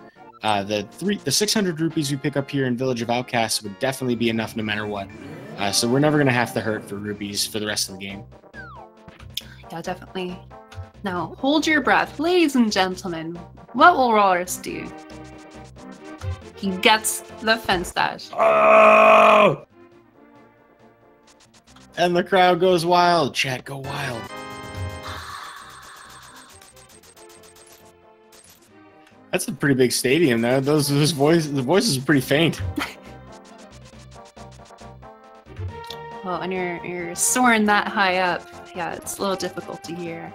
The 600 rupees we pick up here in Village of Outcasts would definitely be enough no matter what. So we're never going to have to hurt for rupees for the rest of the game. Yeah, definitely. Now, hold your breath. Ladies and gentlemen, what will Walrus do? He gets the fence dash. Oh! And the crowd goes wild. Chat, go wild. That's a pretty big stadium there. The voices are pretty faint. Well, when you're soaring that high up, yeah, it's a little difficult to hear.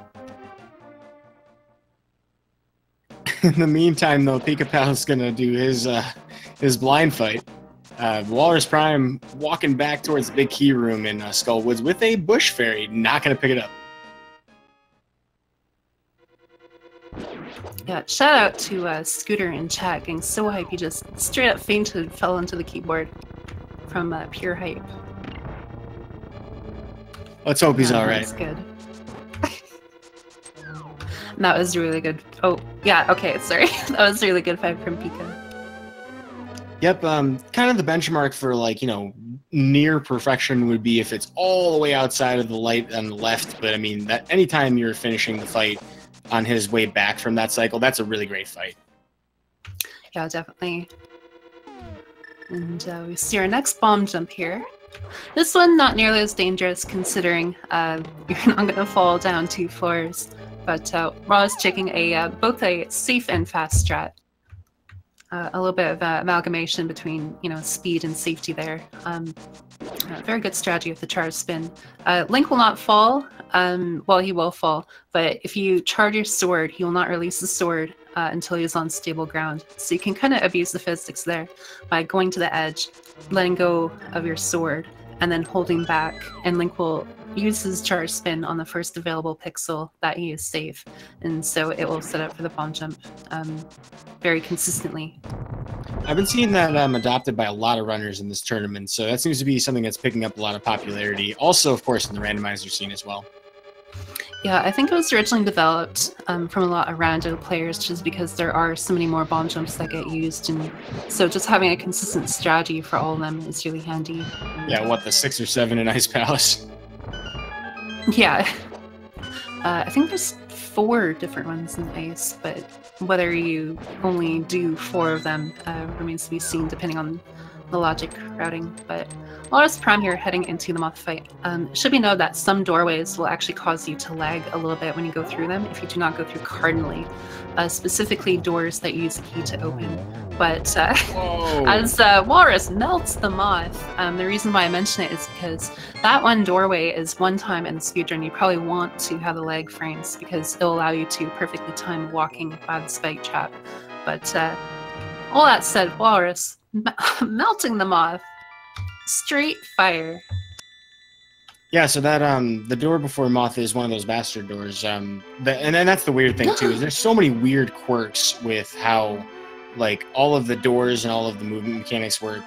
In the meantime, though, Pikapals is gonna do his blind fight. Walrus Prime walking back towards the big key room in Skull Woods with a bush fairy. Not gonna pick it up. Yeah, shout out to Scooter in chat, getting so hype he just straight up fainted, fell into the keyboard from pure hype. Let's hope he's all right. That's good. That was really good. Oh, yeah, okay, sorry. That was really good fight from Pika. Yep, kind of the benchmark for, like, you know, near perfection would be if it's all the way outside of the light on the left, but I mean, that anytime you're finishing the fight on his way back from that cycle, that's a really great fight. Yeah, definitely. And we see our next bomb jump here. This one not nearly as dangerous considering you're not going to fall down 2 floors. But Raw is checking both a safe and fast strat. A little bit of amalgamation between, you know, speed and safety there. Very good strategy with the charge spin. Link will not fall. Well, he will fall, but if you charge your sword, he will not release the sword until he is on stable ground. So you can kind of abuse the physics there by going to the edge, letting go of your sword, and then holding back, and Link will use his charge spin on the first available pixel that he is safe, and so it will set up for the bomb jump very consistently. I've been seeing that adopted by a lot of runners in this tournament, so that seems to be something that's picking up a lot of popularity. Also, of course, in the randomizer scene as well. Yeah, I think it was originally developed from a lot of rando players just because there are so many more bomb jumps that get used, and so just having a consistent strategy for all of them is really handy. Yeah, what, the 6 or 7 in Ice Palace? Yeah. I think there's 4 different ones in Ice, but whether you only do 4 of them remains to be seen depending on the logic routing. But Walrus Prime here heading into the moth fight. It should be noted that some doorways will actually cause you to lag a little bit when you go through them if you do not go through cardinally, specifically doors that you use a key to open. But as Walrus melts the moth, the reason why I mention it is because that one doorway is one time in the speedrun you probably want to have the lag frames because it'll allow you to perfectly time walking by the spike trap. But all that said, Walrus melting the moth, straight fire. Yeah, so that the door before moth is one of those bastard doors. And then that's the weird thing too, is there's so many weird quirks with how like all of the doors and all of the movement mechanics work.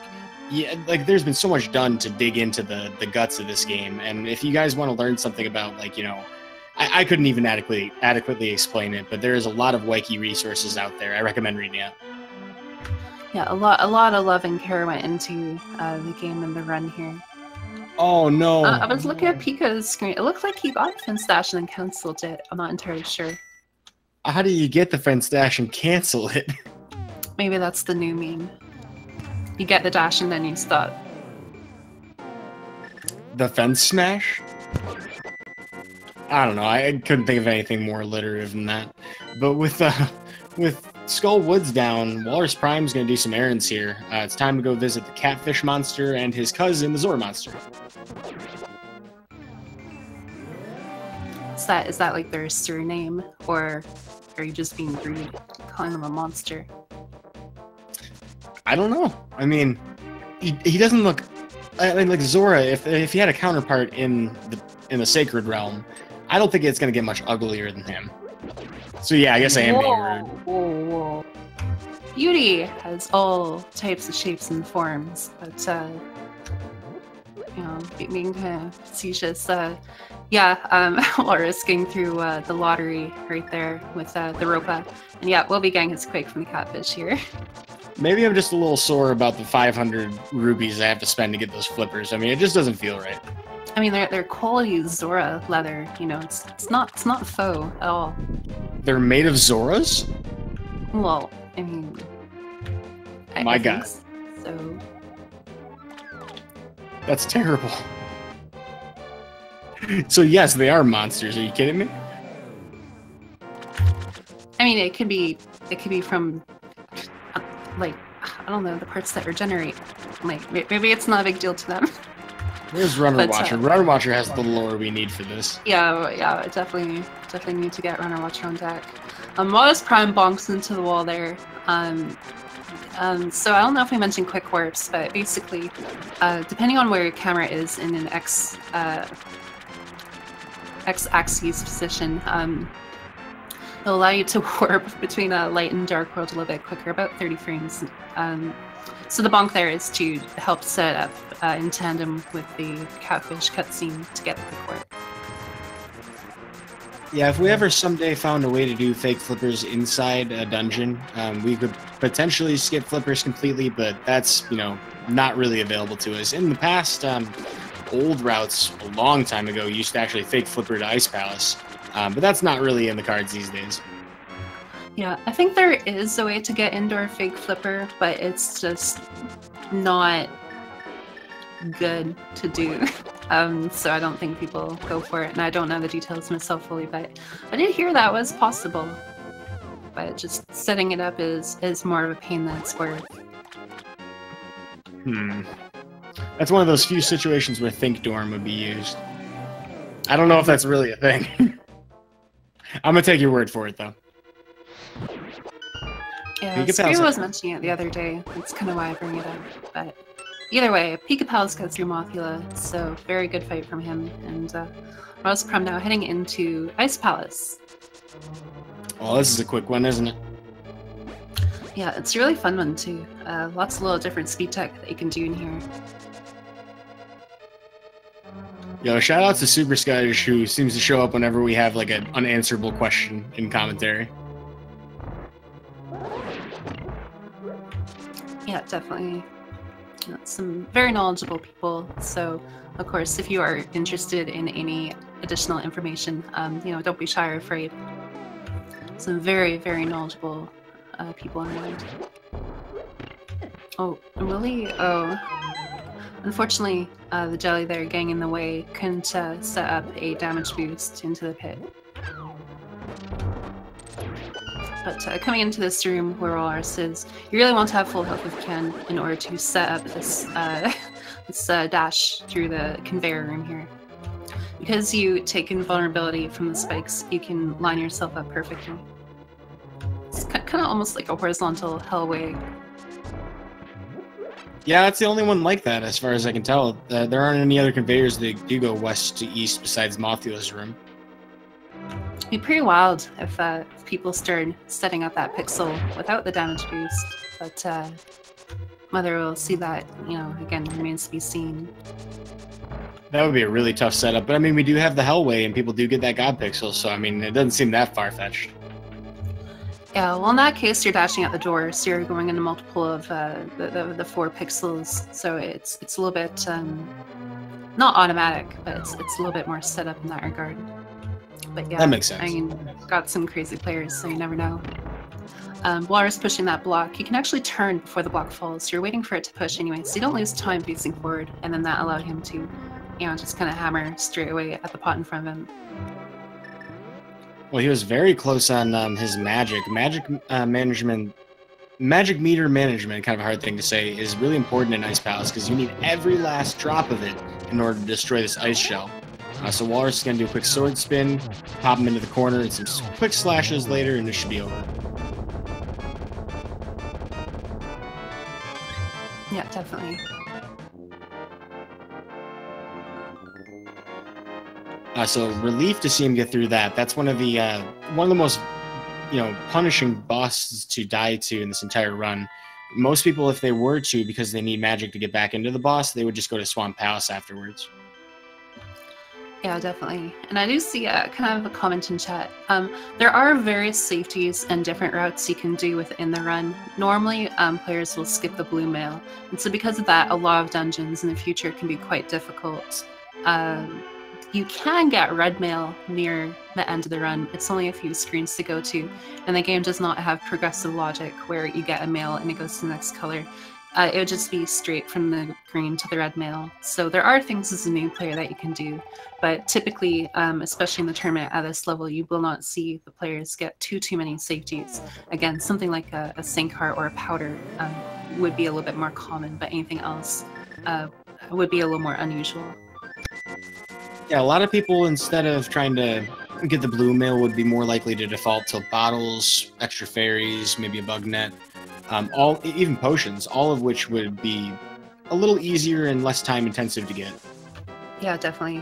Yeah, like there's been so much done to dig into the guts of this game, and if you guys want to learn something about, like, you know, I couldn't even adequately explain it, but there is a lot of wiki resources out there. I recommend reading it. Yeah, a lot of love and care went into the game and the run here. Oh no! I was looking at Pika's screen. It looked like he bought Fence Dash and then canceled it. I'm not entirely sure. How do you get the Fence Dash and cancel it? Maybe that's the new meme. You get the dash and then you stop. The Fence Smash? I don't know. I couldn't think of anything more alliterative than that. But with Skull Woods down, Walrus Prime's going to do some errands here. It's time to go visit the Catfish Monster and his cousin, the Zora Monster. Is that like their surname, or are you just being rude, calling them a monster? I don't know. I mean, he doesn't look. I mean, like Zora. If he had a counterpart in the Sacred Realm, I don't think it's going to get much uglier than him. So yeah, I guess I am being rude. Whoa. Beauty has all types of shapes and forms, but you know, being kind of facetious. Walrus getting through the lottery right there with the Ropa, and yeah, we'll be getting his Quake from the Catfish here. Maybe I'm just a little sore about the 500 rubies I have to spend to get those flippers. I mean, it just doesn't feel right. I mean, they're quality Zora leather. You know, it's not faux at all. They're made of Zoras? Well, I mean, my God. So that's terrible. So yes, they are monsters. Are you kidding me? I mean, it could be from, like, I don't know, the parts that regenerate. Like, maybe it's not a big deal to them. Where's Runner Watcher? Runner Watcher has the lore we need for this. Yeah, definitely need to get Runner Watcher on deck. Walrus Prime bonks into the wall there. So I don't know if I mentioned quick warps, but basically, depending on where your camera is in an x-axis position, it'll allow you to warp between a light and dark world a little bit quicker, about 30 frames. So the bonk there is to help set up in tandem with the Catfish cutscene to get the quick warp. Yeah, if we ever someday found a way to do fake flippers inside a dungeon, we could potentially skip flippers completely, but that's, you know, not really available to us. In the past, old routes a long time ago used to actually fake flipper to Ice Palace, but that's not really in the cards these days. Yeah, I think there is a way to get indoor fake flipper, but it's just not good to do. So I don't think people go for it, and I don't know the details myself fully, but I did hear that was possible. But just setting it up is more of a pain than it's worth. That's one of those few situations where Think Dorm would be used. I don't know if that's really a thing. I'm gonna take your word for it, though. Yeah, Spear was mentioning it the other day. That's kind of why I bring it up. But either way, Pikapals goes through Mothula, so very good fight from him. And Walrus Prime now heading into Ice Palace. Well, this is a quick one, isn't it? Yeah, it's a really fun one too. Lots of little different speed tech that you can do in here. Yo, shout out to Super Scottish, who seems to show up whenever we have like an unanswerable question in commentary. Yeah, definitely. Some very knowledgeable people. So, of course, if you are interested in any additional information, don't be shy or afraid. Some very, very knowledgeable people in mind. Oh, Willie? Oh. Unfortunately, the jelly there getting in the way couldn't set up a damage boost into the pit. But coming into this room where Walrus is, you really want to have full health if you can in order to set up this, this dash through the conveyor room here. Because you take invulnerability from the spikes, you can line yourself up perfectly. It's kind of almost like a horizontal hellway. Yeah, that's the only one like that, as far as I can tell. There aren't any other conveyors that do go west to east besides Mothula's room. It'd be pretty wild if people started setting up that pixel without the damage boost, but whether we'll see that, you know, again, remains to be seen. That would be a really tough setup, but I mean, we do have the Hellway, and people do get that God Pixel, so I mean, it doesn't seem that far-fetched. Yeah, well, in that case, you're dashing out the door, so you're going into multiple of the 4 pixels, so it's a little bit, not automatic, but it's a little bit more set up in that regard. But yeah, that makes sense. I mean, got some crazy players, so you never know. Walrus pushing that block, you can actually turn before the block falls, so you're waiting for it to push anyway, so you don't lose time facing forward, and then that allowed him to, you know, just kind of hammer straight away at the pot in front of him. Well, he was very close on his magic. Magic meter management, kind of a hard thing to say, is really important in Ice Palace because you need every last drop of it in order to destroy this ice shell. So Walrus is going to do a quick sword spin, pop him into the corner, and some quick slashes later, and this should be over. Yeah, definitely. So relief to see him get through that. That's one of the most, you know, punishing bosses to die to in this entire run. Most people, if they were to, because they need magic to get back into the boss, they would just go to Swamp Palace afterwards. Yeah, definitely. And I do see kind of a comment in chat. There are various safeties and different routes you can do within the run. Normally, players will skip the blue mail. And so because of that, a lot of dungeons in the future can be quite difficult. You can get red mail near the end of the run. It's only a few screens to go to, and the game does not have progressive logic where you get a mail and it goes to the next color. It would just be straight from the green to the red mail. So there are things as a new player that you can do, but typically, especially in the tournament at this level, you will not see the players get too many safeties. Again, something like a sink heart or a powder would be a little bit more common, but anything else would be a little more unusual. Yeah, a lot of people, instead of trying to get the blue mail, would be more likely to default to bottles, extra fairies, maybe a bug net, even potions, all of which would be a little easier and less time intensive to get. Yeah, definitely.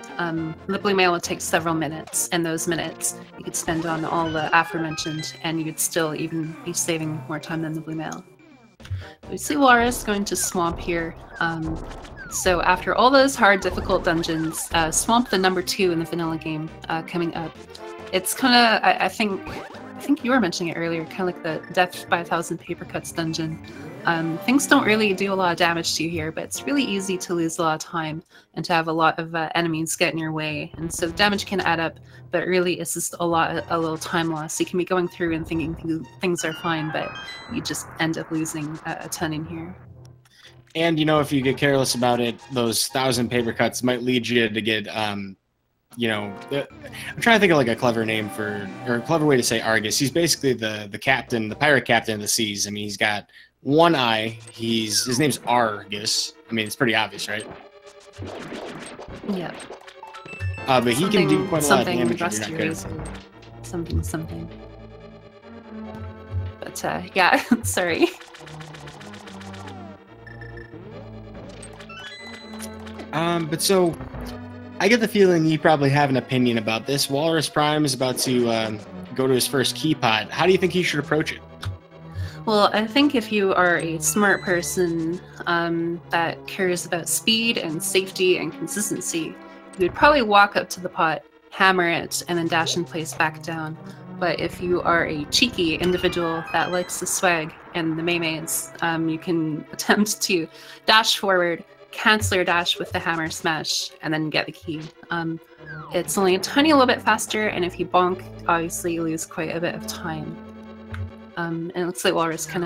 The blue mail would take several minutes, and those minutes you could spend on all the aforementioned, and you would still even be saving more time than the blue mail. We see Walrus going to Swamp here. So after all those hard, difficult dungeons, Swamp, the number 2 in the vanilla game, coming up. It's kind of, I think you were mentioning it earlier, kind of like the Death by 1,000 Paper Cuts dungeon. Things don't really do a lot of damage to you here, but it's really easy to lose a lot of time and to have a lot of enemies get in your way. And so the damage can add up, but really it's just a little time loss. You can be going through and thinking things are fine, but you just end up losing a ton in here. And, you know, if you get careless about it, those 1,000 paper cuts might lead you to get, you know, I'm trying to think of like a clever name for, or a clever way to say Argus. He's basically the captain, the pirate captain of the seas. I mean, he's got one eye. His name's Argus. I mean, it's pretty obvious, right? Yeah. But he can do quite a lot of damage if you're not careful. Something. But, yeah, sorry. But so, I get the feeling you probably have an opinion about this. Walrus Prime is about to go to his first key pot. How do you think he should approach it? Well, I think if you are a smart person that cares about speed and safety and consistency, you would probably walk up to the pot, hammer it, and then dash in place back down. But if you are a cheeky individual that likes the swag and the maymays, you can attempt to dash forward, cancel your dash with the hammer smash, and then get the key. It's only a tiny little bit faster, and if you bonk, obviously you lose quite a bit of time. And it looks like Walrus kind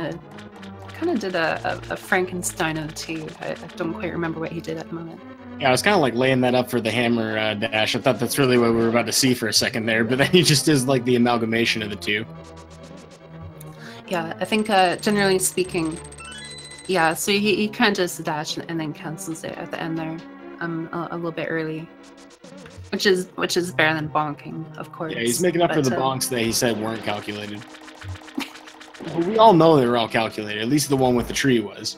kind of did a Frankenstein of the two. I don't quite remember what he did at the moment. Yeah, I was kind of like laying that up for the hammer dash. I thought that's really what we were about to see for a second there, but then he just does like the amalgamation of the two. Yeah, I think generally speaking, yeah, so he kind of does the dash and then cancels it at the end there, a little bit early, which is better than bonking, of course. Yeah, he's making up for the bonks that he said weren't calculated. But we all know they were all calculated. At least the one with the tree was.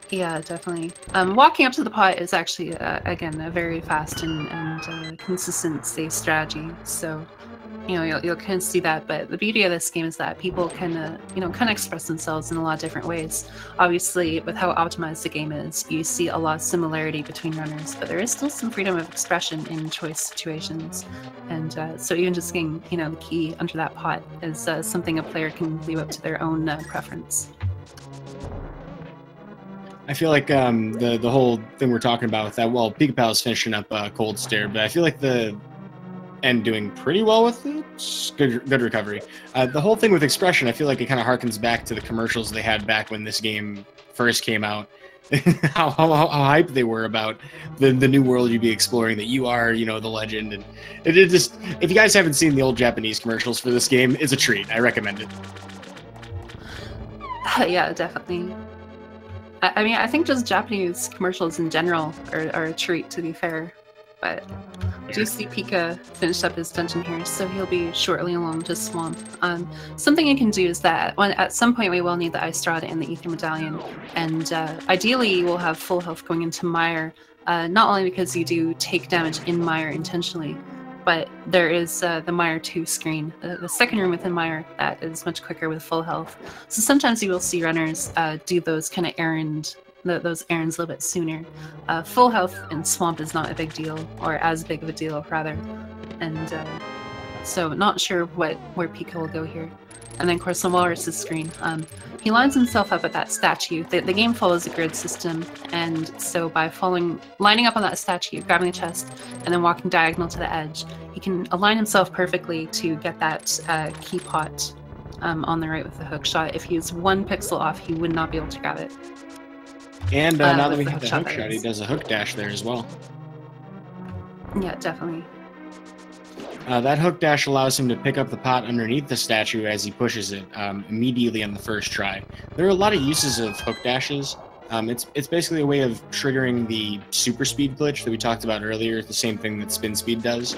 Yeah, definitely. Walking up to the pot is actually again a very fast and consistent safe strategy. So, you know, you'll kind of see that. But the beauty of this game is that people can, you know, kind of express themselves in a lot of different ways. Obviously, with how optimized the game is, you see a lot of similarity between runners, but there is still some freedom of expression in choice situations. And so even just getting, you know, the key under that pot is something a player can leave up to their own preference. I feel like the whole thing we're talking about with that, well, Pikapals finishing up Cold Stare, but I feel like the end doing pretty well with it. Good recovery. The whole thing with expression, I feel like it kind of harkens back to the commercials they had back when this game first came out. how hyped they were about the new world you'd be exploring, that you are, you know, the legend. And it just, if you guys haven't seen the old Japanese commercials for this game, it's a treat. I recommend it. Yeah, definitely. I mean, I think just Japanese commercials in general are a treat, to be fair. But I do see Pika finished up his dungeon here, so he'll be shortly along to Swamp. Something you can do is that at some point we will need the Ice Strata and the Ether Medallion, and ideally you will have full health going into Mire, not only because you do take damage in Mire intentionally, but there is the Mire 2 screen, the second room within Mire, that is much quicker with full health. So sometimes you will see runners do those kind of those errands a little bit sooner. Full health in Swamp is not a big deal, or as big of a deal, rather. And so not sure where Pika will go here. And then, of course, on Walrus's screen, he lines himself up at that statue. The game follows a grid system, and so by lining up on that statue, grabbing the chest, and then walking diagonal to the edge, he can align himself perfectly to get that key pot on the right with the hook shot. If he's 1 pixel off, he would not be able to grab it. And now that we have the hook shot, he does a hook dash there as well. Yeah, definitely. That hook dash allows him to pick up the pot underneath the statue as he pushes it immediately on the first try. There are a lot of uses of hook dashes. It's basically a way of triggering the super speed glitch that we talked about earlier, the same thing that spin speed does.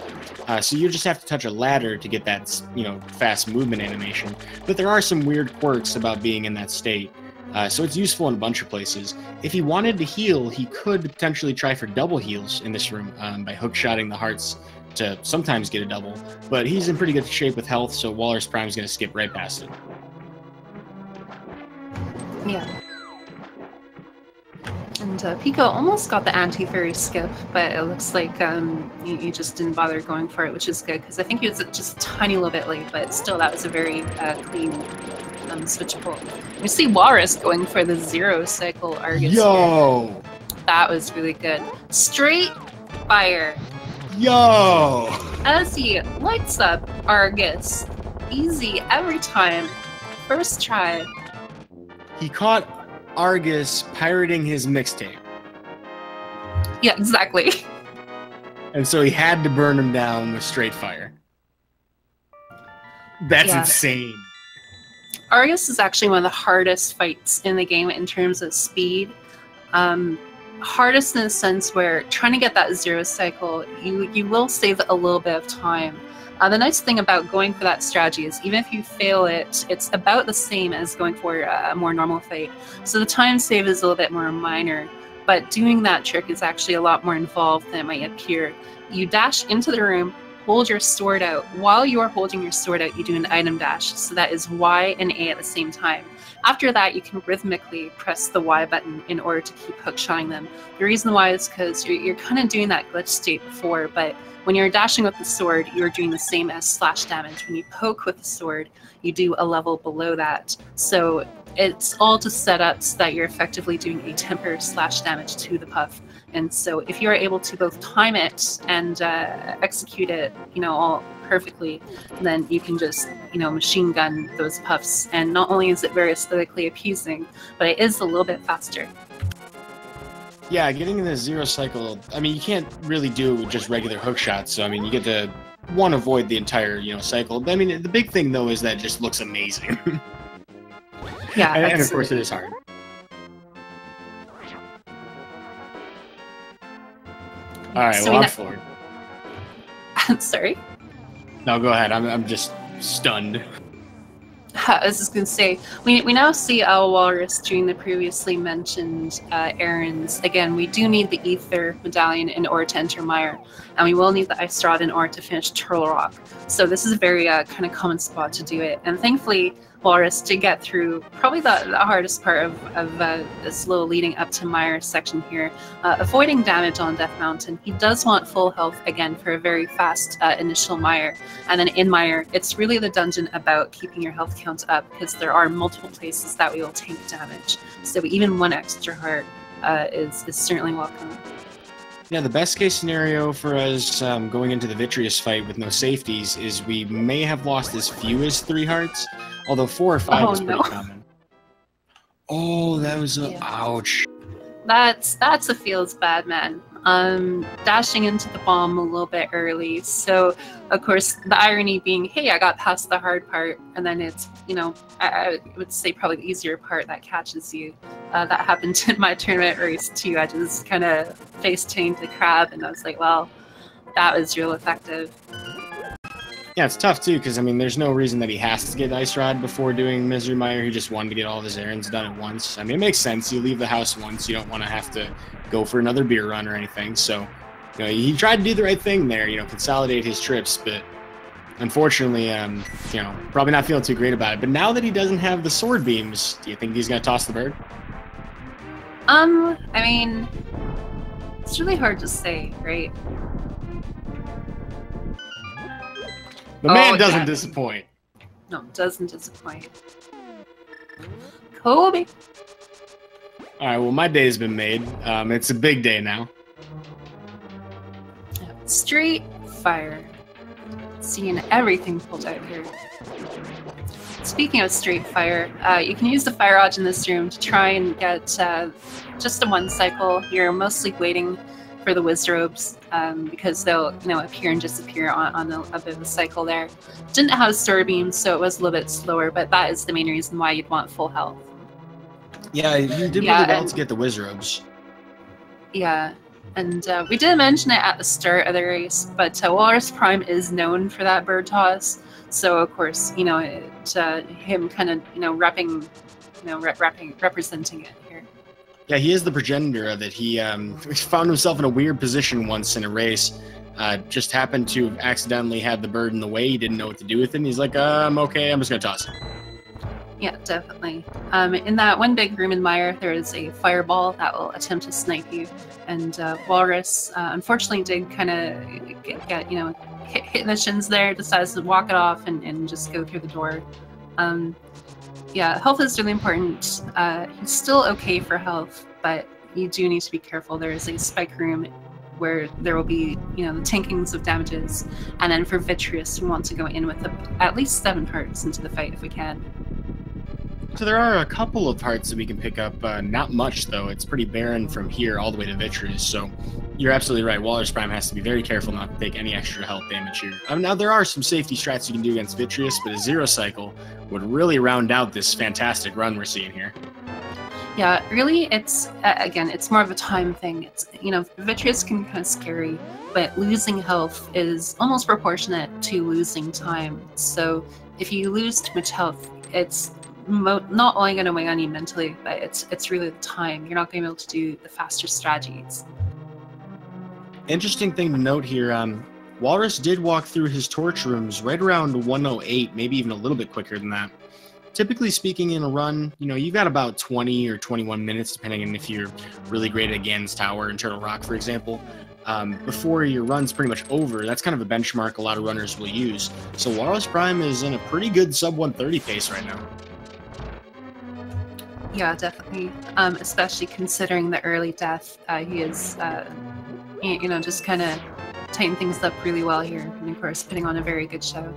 So you just have to touch a ladder to get that, you know, fast movement animation. But there are some weird quirks about being in that state. So it's useful in a bunch of places. If he wanted to heal, he could potentially try for double heals in this room by hook-shotting the hearts to sometimes get a double. But he's in pretty good shape with health, so Walrus Prime is going to skip right past it. Yeah. And Pika almost got the anti-fairy skip, but it looks like he just didn't bother going for it, which is good, because I think he was just a tiny little bit late, but still that was a very clean switch pull. You see Walrus going for the 0 cycle Argus. Yo! Here. That was really good. Straight fire. Yo! As he lights up Argus. Easy every time. First try. He caught Argus pirating his mixtape. Yeah, exactly. And so he had to burn him down with straight fire. That's insane. Argus is actually one of the hardest fights in the game in terms of speed. Hardest in the sense where trying to get that 0 cycle, you will save a little bit of time. The nice thing about going for that strategy is even if you fail it, it's about the same as going for a more normal fight. So the time save is a little bit more minor, but doing that trick is actually a lot more involved than it might appear. You dash into the room, hold your sword out. While you are holding your sword out, you do an item dash. So that is Y and A at the same time. After that, you can rhythmically press the Y button in order to keep hook-shotting them. The reason why is because you're kind of doing that glitch state before, but when you're dashing with the sword, you're doing the same as slash damage. When you poke with the sword, you do a level below that. So it's all just set up so that you're effectively doing a temper slash damage to the puff. And so if you're able to both time it and execute it, all perfectly, then you can just, machine gun those puffs. And not only is it very aesthetically appeasing, but it is a little bit faster. Yeah, getting in the zero cycle, I mean, you can't really do it with just regular hook shots. So, I mean, you get to, avoid the entire, cycle. I mean, the big thing, though, is that it just looks amazing. Yeah, and of course, it is hard. All right, so I'm floored. Sorry? No, go ahead. I'm just stunned. I was just going to say, we now see Owl Walrus doing the previously mentioned errands. Again, we do need the Ether Medallion in order to enter Mire, and we will need the Ice Rod in order to finish Turtle Rock. So this is a very kind of common spot to do it. And thankfully, Walrus did get through probably the hardest part of this little leading up to Mire section here, avoiding damage on Death Mountain. He does want full health again for a very fast initial Mire, and then in Mire, it's really the dungeon about keeping your health count up, because there are multiple places that we will take damage. So even one extra heart is certainly welcome. Yeah, the best case scenario for us going into the Vitreous fight with no safeties is we may have lost as few as 3 hearts, although 4 or 5 is pretty common. Oh, that was ouch. That's a feels bad, man. Dashing into the bomb a little bit early. So, of course, the irony being, hey, I got past the hard part, and then it's, I would say probably the easier part that catches you. That happened in my tournament race too. I just kind of face-chained the crab, and I was like, well, that was real effective. Yeah, it's tough too, because I mean, there's no reason that he has to get Ice Rod before doing Misery Mire. He just wanted to get all of his errands done at once. I mean, it makes sense. You leave the house once, you don't want to have to go for another beer run or anything. So, he tried to do the right thing there, consolidate his trips, but unfortunately, probably not feeling too great about it. But now that he doesn't have the sword beams, do you think he's gonna toss the bird? I mean, it's really hard to say, right? The man doesn't disappoint. No, doesn't disappoint. Kobe. All right, well, my day's been made. It's a big day now. Street Fire. Seeing everything pulled out here. Speaking of Street Fire, you can use the Fire Rod in this room to try and get just a 1 cycle. You're mostly waiting for the Wizrobes because they'll appear and disappear on a bit of a cycle there. Didn't have Star Beams, so it was a little bit slower, but that is the main reason why you'd want full health. Yeah, you did really well to get the Wizrobes. Yeah, and we did mention it at the start of the race, but Walrus Prime is known for that bird toss. So of course, him kind of representing it here. Yeah, he is the progenitor of it. He found himself in a weird position once in a race. Just happened to have accidentally had the bird in the way. He didn't know what to do with it. And he's like, okay, I'm just gonna toss it. Yeah, definitely. In that one big room in Mire, there is a fireball that will attempt to snipe you. And Walrus, unfortunately, did kind of get hit in the shins there, decides to walk it off and just go through the door. Yeah, health is really important. He's still okay for health, but you do need to be careful. There is a spike room where there will be, the tankings of damages. And then for Vitreous, we want to go in with at least 7 hearts into the fight if we can. So there are a couple of hearts that we can pick up. Not much, though. It's pretty barren from here all the way to Vitreous. So you're absolutely right. Walrus Prime has to be very careful not to take any extra health damage here. Now, there are some safety strats you can do against Vitreous, but a 0 cycle would really round out this fantastic run we're seeing here. Yeah, really, it's, again, it's more of a time thing. It's, Vitreous can be kind of scary, but losing health is almost proportionate to losing time. So if you lose too much health, it's not only going to weigh on you mentally, but it's really the time. You're not going to be able to do the faster strategies. Interesting thing to note here, Walrus did walk through his torch rooms right around 108, maybe even a little bit quicker than that. Typically speaking, in a run, you've got about 20 or 21 minutes, depending on if you're really great at Gan's Tower and Turtle Rock, for example. before your run's pretty much over. That's kind of a benchmark a lot of runners will use. So Walrus Prime is in a pretty good sub 130 pace right now. Yeah, definitely. Especially considering the early death, he is, you know, just kind of tighten things up really well here, and of course putting on a very good show.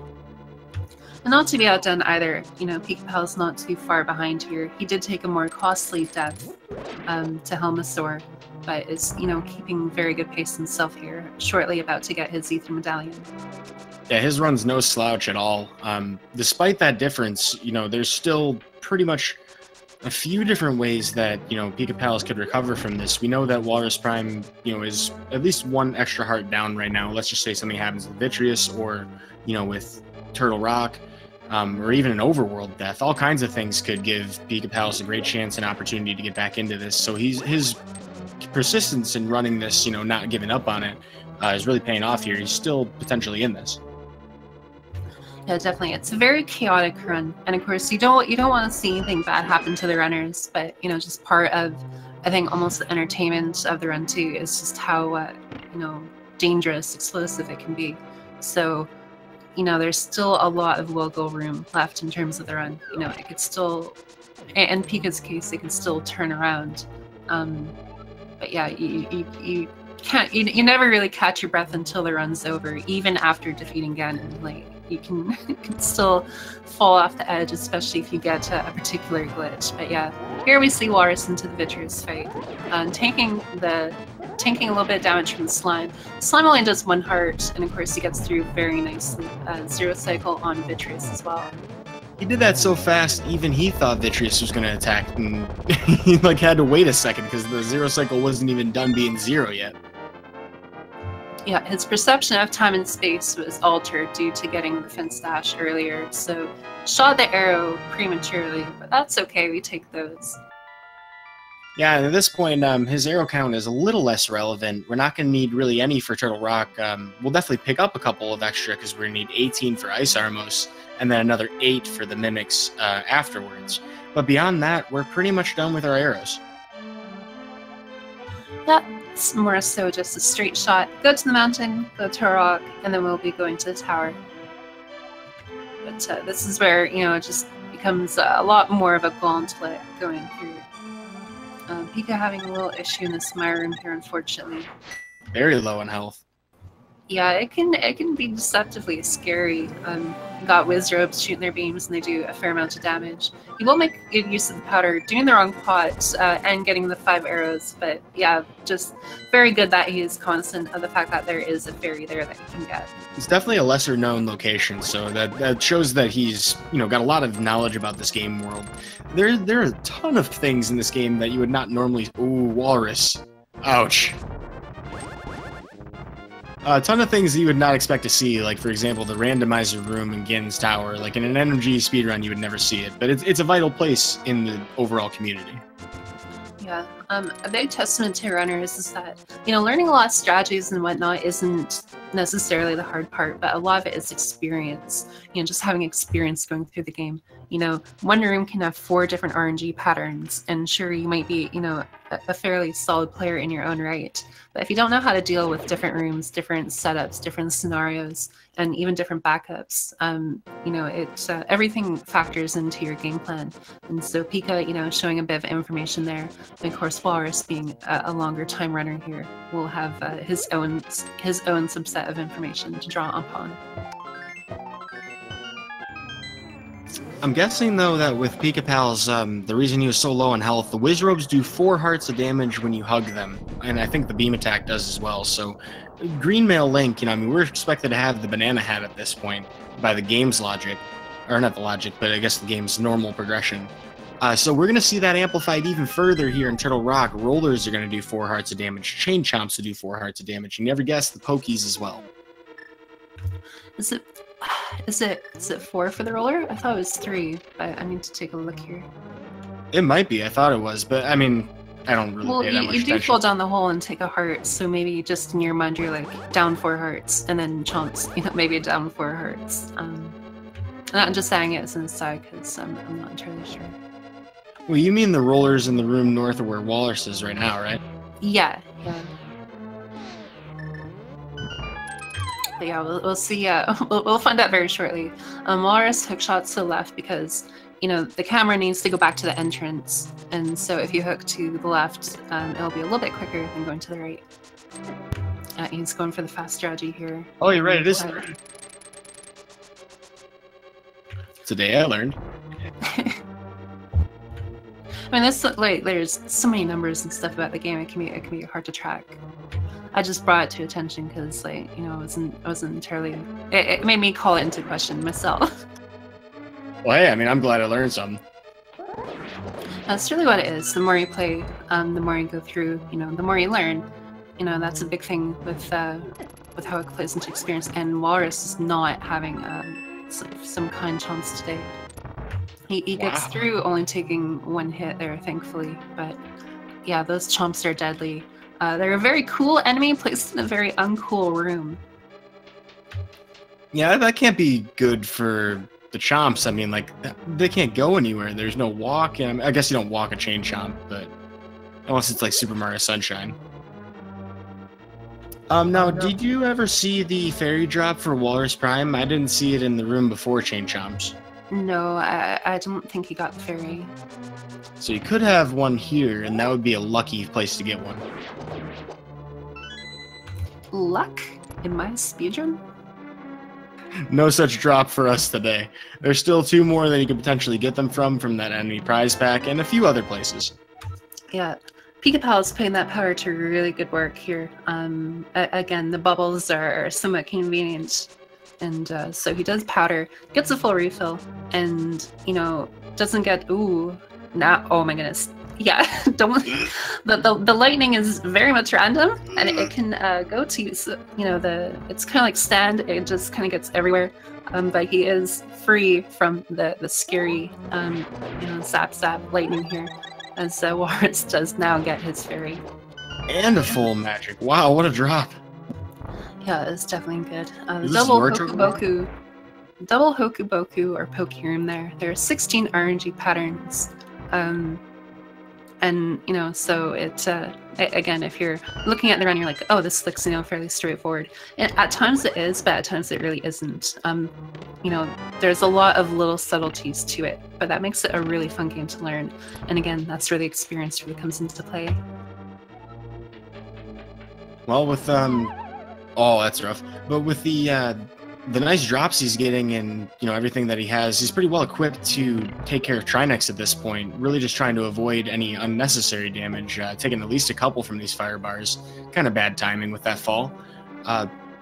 And not to be outdone either, you know, Pikapals not too far behind here. He did take a more costly death to Helmasaur, but is, you know, keeping very good pace himself here, shortly about to get his Ether Medallion. Yeah, his run's no slouch at all. Despite that difference, you know, there's still pretty much a few different ways that, you know, Pikapals could recover from this. We know that Walrus Prime, you know, is at least one extra heart down right now. Let's just say something happens with Vitreous or, you know, with Turtle Rock, or even an overworld death. All kinds of things could give Pikapals a great chance and opportunity to get back into this. So his persistence in running this, you know, not giving up on it, is really paying off here. He's still potentially in this. Yeah, definitely. It's a very chaotic run, and of course, you don't want to see anything bad happen to the runners. But you know, just part of, I think, almost the entertainment of the run too is just how you know, dangerous, explosive it can be. So, you know, there's still a lot of wiggle room left in terms of the run. You know, it could still, in Pika's case, it can still turn around. But yeah, you can't, you never really catch your breath until the run's over, even after defeating Ganon. Like, you can still fall off the edge, especially if you get a particular glitch. But yeah, here we see Walrus into the Vitreous fight, tanking a little bit of damage from the Slime. Slime only does 1 heart, and of course he gets through very nicely. Zero Cycle on Vitreous as well. He did that so fast, even he thought Vitreous was going to attack, and he like had to wait a second because the Zero Cycle wasn't even done being zero yet. Yeah, his perception of time and space was altered due to getting the Fence Dash earlier, so shot the arrow prematurely, but that's okay, we take those. Yeah, and at this point, his arrow count is a little less relevant. We're not going to need really any for Turtle Rock. We'll definitely pick up a couple of extra because we're going to need 18 for Ice Armos, and then another 8 for the Mimics afterwards. But beyond that, we're pretty much done with our arrows. Yeah. It's more so just a straight shot. Go to the mountain, go to a rock, and then we'll be going to the tower. But this is where, you know, it just becomes a lot more of a gauntlet going through. Pika having a little issue in this Mire room here, unfortunately. Very low in health. Yeah, it can be deceptively scary. Got Wizzrobes shooting their beams, and they do a fair amount of damage. You will make good use of the powder, doing the wrong pot, and getting the 5 arrows, but yeah, just very good that he is constant of the fact that there is a fairy there that you can get. It's definitely a lesser known location, so that shows that he's, you know, got a lot of knowledge about this game world. There are a ton of things in this game that you would not normally... Ooh, Walrus. Ouch. A ton of things that you would not expect to see, like, for example, the randomizer room in Gin's Tower. Like, in an NMG speedrun, you would never see it, but it's a vital place in the overall community. Yeah, a big testament to runners is that, you know, learning a lot of strategies and whatnot isn't necessarily the hard part, but a lot of it is experience. You know, just having experience going through the game. You know, one room can have 4 different RNG patterns, and sure, you might be, you know, a fairly solid player in your own right. But if you don't know how to deal with different rooms, different setups, different scenarios, and even different backups, you know, everything factors into your game plan. And so Pika, you know, showing a bit of information there, and of course Walrus being a longer time runner here, will have his own subset of information to draw upon. I'm guessing, though, that with Pikapals, the reason he was so low on health, the Wizzrobes do 4 hearts of damage when you hug them, and I think the Beam Attack does as well, so Green Male Link, you know, I mean, we're expected to have the Banana Hat at this point, by the game's logic, or not the logic, but I guess the game's normal progression. So we're going to see that amplified even further here in Turtle Rock. Rollers are going to do 4 hearts of damage, Chain Chomps will do 4 hearts of damage, you never guess the Pokies as well. Is it 4 for the roller? I thought it was 3, but I need to take a look here. It might be. I thought it was, but I mean, I don't really pay that much attention. You do fall down the hole and take a heart, so maybe just in your mind you're like down 4 hearts, and then Chomps, you know, maybe down 4 hearts. I'm just saying it as an aside because I'm not entirely sure. Well, you mean the rollers in the room north of where Walrus is right now, right? Yeah. But yeah, we'll see. We'll find out very shortly. Walrus hook shots to the left because the camera needs to go back to the entrance, and so if you hook to the left, it'll be a little bit quicker than going to the right. He's going for the fast strategy here. Oh, you're right. It is. Today I learned. I mean, there's so many numbers and stuff about the game. It can be hard to track. I just brought it to attention because, I wasn't entirely. It made me call it into question myself. Well, hey, I mean, I'm glad I learned something. That's really what it is. The more you play, the more you go through. The more you learn. That's a big thing with how it plays into experience. And Walrus is not having some kind chance today. He gets through only taking one hit there, thankfully. But yeah, those chomps are deadly. They're a very cool enemy placed in a very uncool room. Yeah, that can't be good for the chomps. I mean, they can't go anywhere. There's no walk. I guess you don't walk a chain chomp, but unless it's like Super Mario Sunshine. Now, did you ever see the fairy drop for Walrus Prime? I didn't see it in the room before chain chomps. No, I don't think he got the fairy. So you could have one here, and that would be a lucky place to get one. Luck in my speedrun? No such drop for us today. There's still 2 more that you could potentially get them from that enemy prize pack, and a few other places. Yeah, Pikapals putting that power to really good work here. Again, the bubbles are somewhat convenient. And so he does powder, gets a full refill, and doesn't get oh my goodness, yeah, don't. The lightning is very much random, and it can go to it's kind of like stand. It just kind of gets everywhere, but he is free from the scary zap lightning here, as Walrus does now get his fairy and a full magic. Wow, what a drop! Yeah, it's definitely good. Double Hokuboku or Pokeroom there. There are 16 RNG patterns. And, so it, again, if you're looking at the run, you're like, oh, this looks, fairly straightforward. And at times it is, but at times it really isn't. There's a lot of little subtleties to it, but that makes it a really fun game to learn. And again, that's where the experience really comes into play. Well, with, oh, that's rough. But with the nice drops he's getting and everything that he has, he's pretty well equipped to take care of Trinex at this point. Really just trying to avoid any unnecessary damage, taking at least a couple from these fire bars. Kind of bad timing with that fall.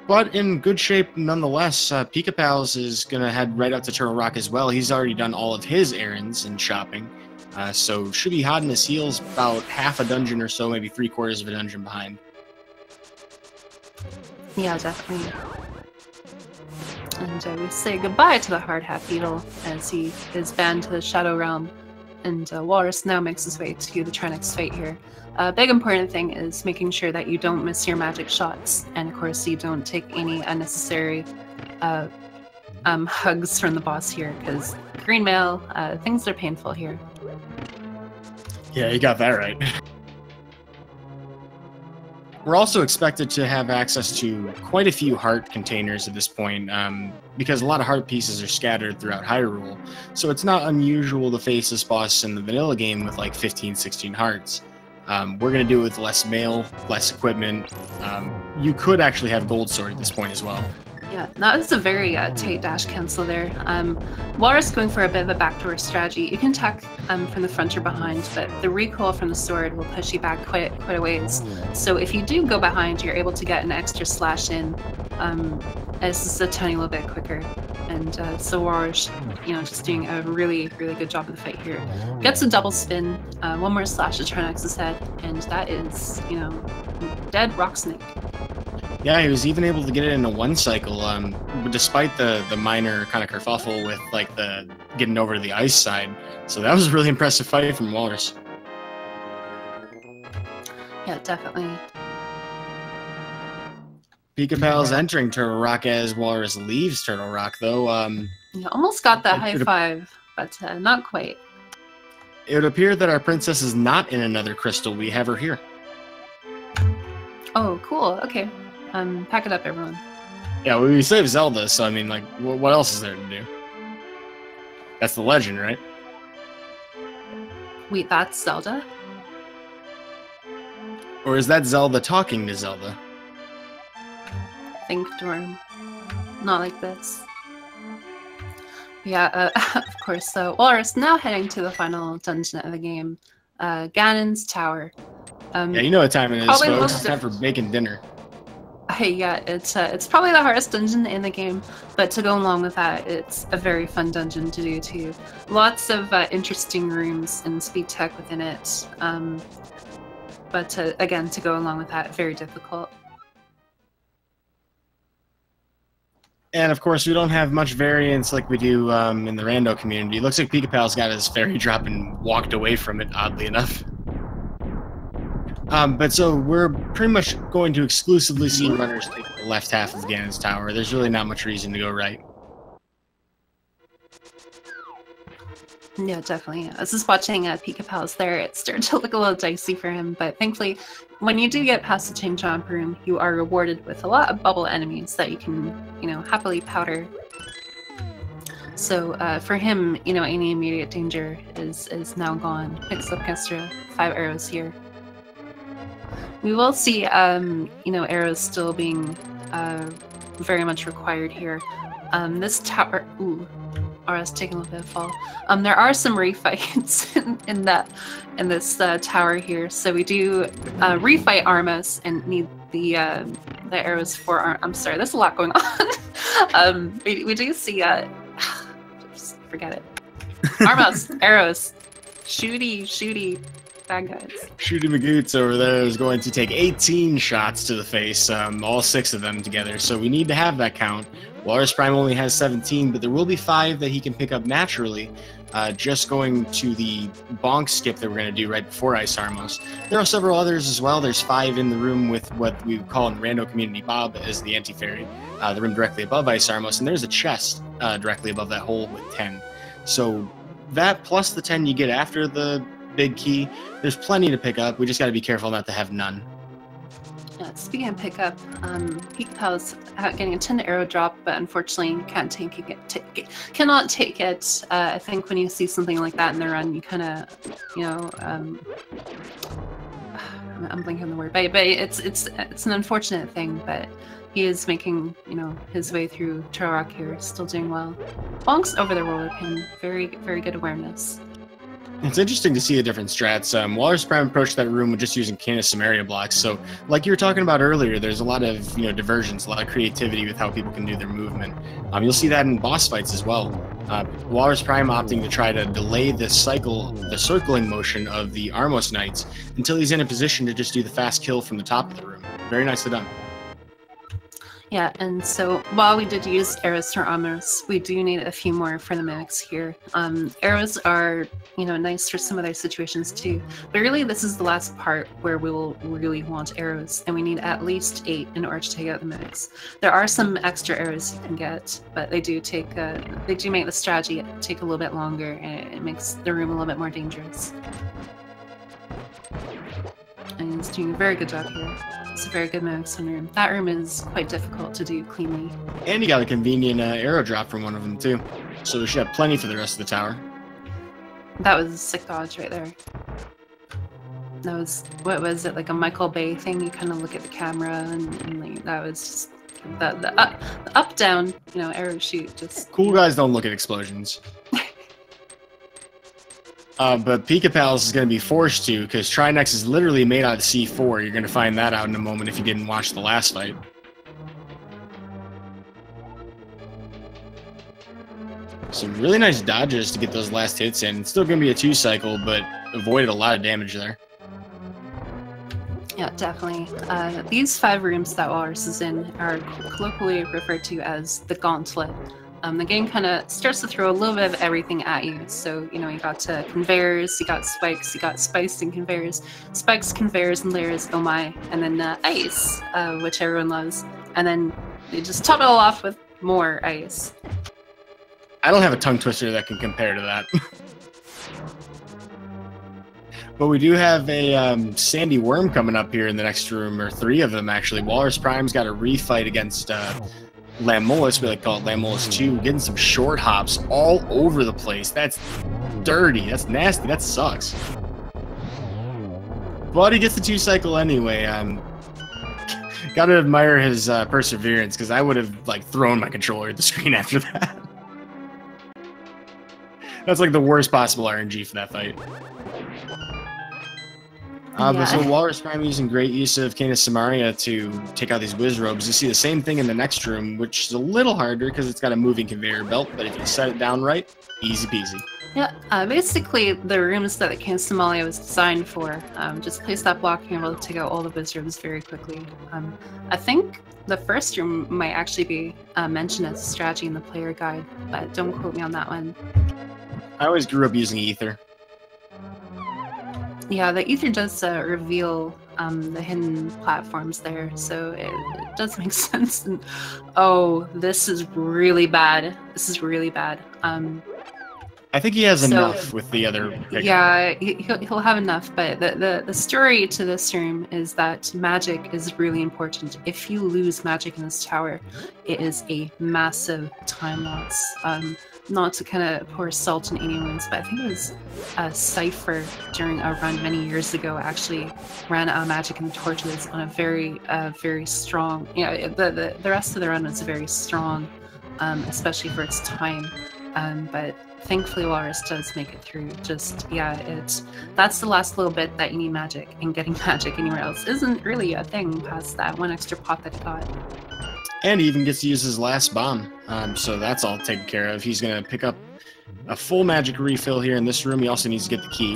But in good shape nonetheless. Pikapals is going to head right out to Turtle Rock as well. He's already done all of his errands and shopping. So should be hot in his heels, about half a dungeon or so, maybe 3/4 of a dungeon behind. Yeah, definitely. And we say goodbye to the Hard Hat Beetle as he is banned to the Shadow Realm, and Walrus now makes his way to the Trinex fight here. A big important thing is making sure that you don't miss your magic shots, and of course you don't take any unnecessary hugs from the boss here, because green mail, things are painful here. Yeah, you got that right. We're also expected to have access to quite a few heart containers at this point, because a lot of heart pieces are scattered throughout Hyrule. So it's not unusual to face this boss in the vanilla game with like 15, 16 hearts. We're going to do it with less mail, less equipment. You could actually have Gold Sword at this point as well. Yeah, that was a very tight dash cancel there. Walrus going for a bit of a backdoor strategy. You can attack from the front or behind, but the recoil from the sword will push you back quite a ways. So if you do go behind, you're able to get an extra slash in. This is a tiny little bit quicker. And so Walrus, just doing a really, really good job of the fight here. Gets a double spin, one more slash to Trinex's head, and that is, dead Rock Snake. Yeah, he was even able to get it into one cycle, despite the minor kind of kerfuffle with like the getting over to the ice side. So that was a really impressive fight from Walrus. Yeah, definitely. Pikapals entering Turtle Rock as Walrus leaves Turtle Rock, though. You almost got that high five, but not quite. It would appear that our princess is not in another crystal. We have her here. Oh, cool. Okay. Pack it up, everyone. Yeah, we saved Zelda, so I mean, like, what else is there to do? That's the legend, right? Wait, that's Zelda? Or is that Zelda talking to Zelda? Think, Dorm. Not like this. Yeah, of course. So, Walrus now heading to the final dungeon of the game, Ganon's Tower. Yeah, you know what time it is, folks. It's time for bacon dinner. Yeah, it's probably the hardest dungeon in the game, but to go along with that, it's a very fun dungeon to do too. Lots of interesting rooms and speed tech within it, but again, to go along with that, very difficult. And of course, we don't have much variance like we do in the rando community. It looks like Pikapals got his fairy drop and walked away from it, oddly enough. But so we're pretty much going to exclusively see runners take the left half of Ganon's Tower. There's really not much reason to go right. Yeah, definitely. I was just watching Pikapals there. It started to look a little dicey for him, but thankfully, when you do get past the chain jump room, you are rewarded with a lot of bubble enemies that you can, happily powder. So for him, any immediate danger is now gone. Picks up extra 5 arrows here. We will see, arrows still being very much required here. This tower, RS taking a little bit of fall. There are some refights in this tower here, so we do refight Armos and need the arrows for I'm sorry, there's a lot going on. We do see just forget it. Armos, arrows, shooty. Bad guys. Shooty Magoots over there is going to take 18 shots to the face, all 6 of them together. So we need to have that count. Walrus Prime only has 17, but there will be 5 that he can pick up naturally, just going to the bonk skip that we're going to do right before Ice Armos. There are several others as well. There's 5 in the room with what we call in Rando Community Bob as the anti-fairy, the room directly above Ice Armos, and there's a chest directly above that hole with 10. So that plus the 10 you get after the big key, there's plenty to pick up. We just got to be careful not to have none. Speaking of pickup, Pikapals getting a 10 arrow drop, but unfortunately cannot take it. I think when you see something like that in the run, you kind of, I'm blanking on the word, but it's an unfortunate thing. But he is making his way through Turok here, still doing well. Bonks over the roller pin, very good awareness. It's interesting to see the different strats. Walrus Prime approached that room with just using Canis Samaria blocks. So, like you were talking about earlier, there's a lot of diversions, a lot of creativity with how people can do their movement. You'll see that in boss fights as well. Walrus Prime opting to try to delay the circling motion of the Armos Knights until he's in a position to just do the fast kill from the top of the room. Very nicely done. Yeah, and so while we did use arrows for Armos, we do need a few more for the mimics here. Arrows are, nice for some other situations too, but really this is the last part where we will really want arrows, and we need at least 8 in order to take out the mimics. There are some extra arrows you can get, but they do make the strategy take a little bit longer, and it makes the room a little bit more dangerous. And he's doing a very good job here. It's a very good mimics room. That room is quite difficult to do cleanly. And you got a convenient arrow drop from one of them too. So we should have plenty for the rest of the tower. That was a sick dodge right there. That was, what was it, like a Michael Bay thing? You kind of look at the camera and like, that was just the up down, arrow shoot. Just cool guys don't look at explosions. But Pikapals is going to be forced to, because Trinex is literally made out of C4. You're going to find that out in a moment if you didn't watch the last fight. Some really nice dodges to get those last hits in. It's still going to be a 2-cycle, but avoided a lot of damage there. Yeah, definitely. These 5 rooms that Walrus is in are colloquially referred to as the Gauntlet. The game kind of starts to throw a little bit of everything at you. So, you got conveyors, you got spikes, you got spikes and conveyors, spikes, conveyors, and layers, oh my, and then ice, which everyone loves. And then you just top it all off with more ice. I don't have a tongue twister that can compare to that. But we do have a Sandy Worm coming up here in the next room, or 3 of them actually. Walrus Prime's got a refight against Lamolus, we like to call it Lamolus 2, getting some short hops all over the place. That's dirty. That's nasty. That sucks. But he gets the 2-cycle anyway. Gotta admire his perseverance, because I would have like thrown my controller at the screen after that. That's like the worst possible RNG for that fight. But so Walrus Prime using great use of Canis Samaria to take out these Wizrobes. You see the same thing in the next room, which is a little harder because it's got a moving conveyor belt, but if you set it down right, easy peasy. Yeah, basically the rooms that the Canis Samaria was designed for, just place that block and you're able to take out all the Wizrobes very quickly. I think the first room might actually be mentioned as a strategy in the player guide, but don't quote me on that one. I always grew up using Ether. Yeah, the Ether does reveal the hidden platforms there, so it does make sense. And, oh, this is really bad. This is really bad. I think he has enough with the other picture. Yeah, he'll have enough, but the story to this room is that magic is really important. If you lose magic in this tower, it is a massive time loss. Not to kind of pour salt in any wounds, but I think it was Cypher during a run many years ago actually ran out of magic and torches on a very strong. Yeah, the rest of the run was very strong, especially for its time. But thankfully Walrus does make it through. Just that's the last little bit that you need magic, and getting magic anywhere else isn't really a thing past that one extra pot that he got. And he even gets to use his last bomb, so that's all taken care of. He's going to pick up a full magic refill here in this room. He also needs to get the key.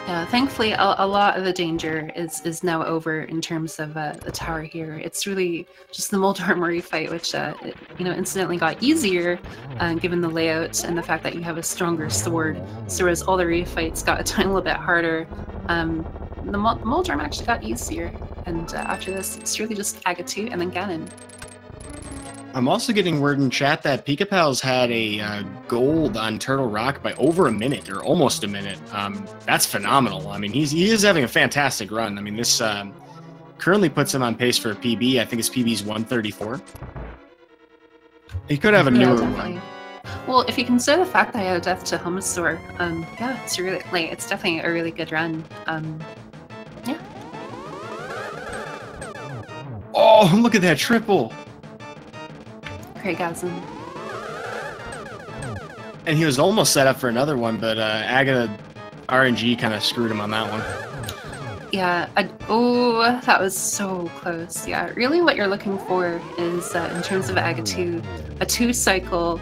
Yeah, thankfully a lot of the danger is now over in terms of the tower here. It's really just the Mold Armory fight, which incidentally got easier given the layout and the fact that you have a stronger sword. So whereas all the refights got a tiny little bit harder, the Mold Arm actually got easier. And after this, it's really just Aga 2 and then Ganon. I'm also getting word in chat that Pikapals had a gold on Turtle Rock by over a minute, or almost a minute. That's phenomenal. I mean, he is having a fantastic run. I mean, this currently puts him on pace for a PB. I think his PB is 134. He could have a newer one. Well, if you consider the fact that I had a death to Helmasaur, yeah, it's really it's definitely a really good run. Yeah. Oh, look at that triple! Craigasm. And he was almost set up for another one, but Aga RNG kind of screwed him on that one. Yeah, oh, that was so close. Yeah, really what you're looking for is, in terms of Aga 2, a 2-cycle